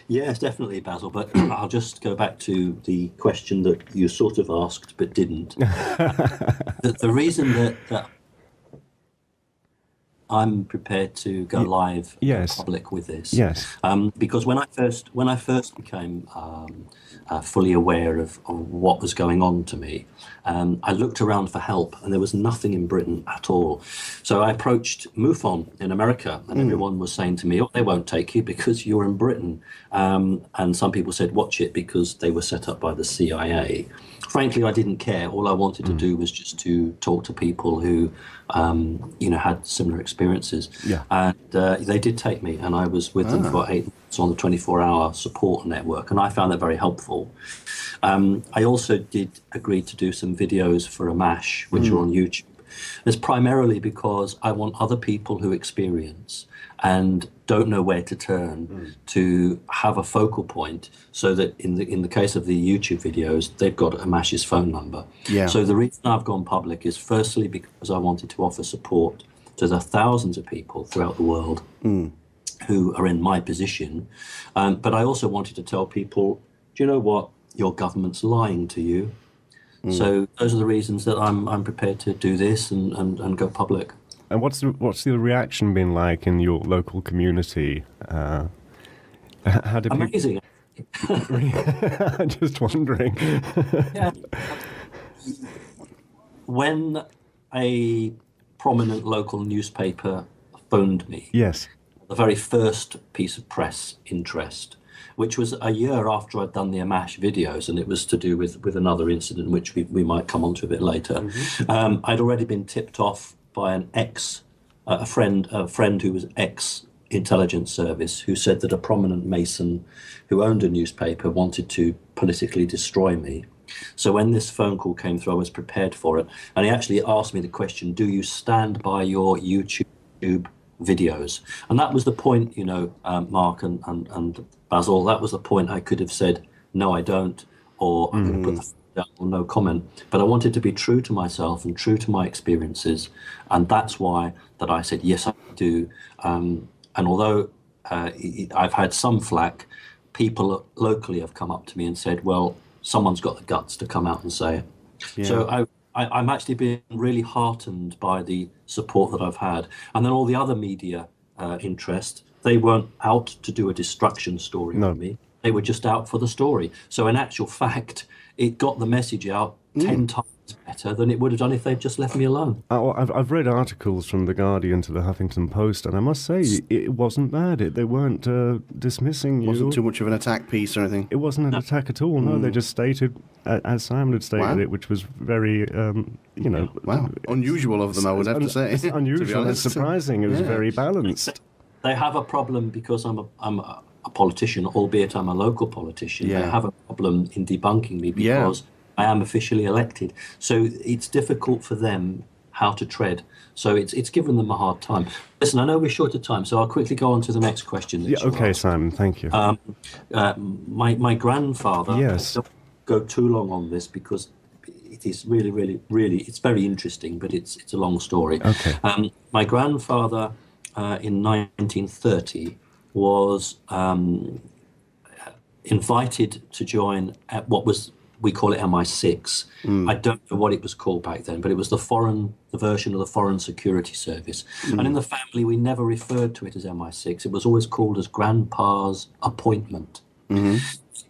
Yes, definitely, Basil, but I'll just go back to the question that you sort of asked but didn't. The reason that I'm prepared to go live in public with this. Yes. Because when I first became fully aware of what was going on to me, I looked around for help, and there was nothing in Britain at all. So I approached MUFON in America, and everyone was saying to me, "Oh, they won't take you because you're in Britain." And some people said, "Watch it," because they were set up by the CIA. Frankly, I didn't care. All I wanted to do was just to talk to people who, had similar experiences. Yeah. And they did take me, and I was with them for 8 months on the 24-hour support network, and I found that very helpful. I also did agree to do some videos for AMASH, which are on YouTube. It's primarily because I want other people who experience and don't know where to turn to have a focal point, so that in the case of the YouTube videos, they've got Amash's phone number. Yeah. So the reason I've gone public is firstly because I wanted to offer support to the thousands of people throughout the world who are in my position. But I also wanted to tell people, do you know what? Your government's lying to you. So those are the reasons that I'm prepared to do this and go public. And what's the reaction been like in your local community? How did Amazing. I'm just wondering. Yeah. When a prominent local newspaper phoned me, yes, the very first piece of press interest, which was a year after I'd done the Amash videos, and it was to do with another incident, which we might come on to a bit later. I'd already been tipped off by a friend who was ex-intelligence service, who said that a prominent Mason who owned a newspaper wanted to politically destroy me. So when this phone call came through, I was prepared for it. And he actually asked me the question, do you stand by your YouTube videos? And that was the point, Mark and Basil, that was the point I could have said, no, I don't, or I could put the phone down or no comment. But I wanted to be true to myself and true to my experiences. And that's why that I said, yes, I do. And although I've had some flack, people locally have come up to me and said, well, someone's got the guts to come out and say it. Yeah. So I'm actually been really heartened by the support that I've had. And then all the other media interest, they weren't out to do a destruction story with me. They were just out for the story. So in actual fact, it got the message out 10 times better than it would have done if they'd just left me alone. I've read articles from The Guardian to the Huffington Post, and I must say it wasn't bad. They weren't dismissing you. It wasn't too much of an attack piece or anything. It wasn't an attack at all, no. They just stated, as Simon had stated it, which was very, Wow, unusual of them, I would have to say. It's unusual and surprising. It was very balanced. They have a problem because I'm a politician, albeit I'm a local politician. Yeah. They have a problem in debunking me because I am officially elected. So it's difficult for them how to tread. So it's given them a hard time. Listen, I know we're short of time, so I'll quickly go on to the next question. Okay, Simon, thank you. My grandfather, yes. I don't go too long on this because it is really, really, really, it's very interesting, but it's a long story. Okay. My grandfather in 1930 was invited to join at what was, we call it MI6. I don't know what it was called back then, but it was the version of the Foreign Security Service. And in the family, we never referred to it as MI6. It was always called as Grandpa's appointment.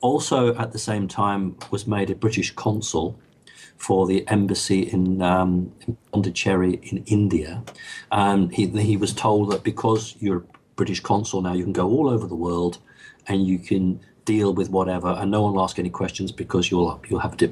Also, at the same time, was made a British consul for the embassy in Pondicherry in India. He was told that because you're a British consul now, you can go all over the world and you can deal with whatever, and no one will ask any questions because you'll have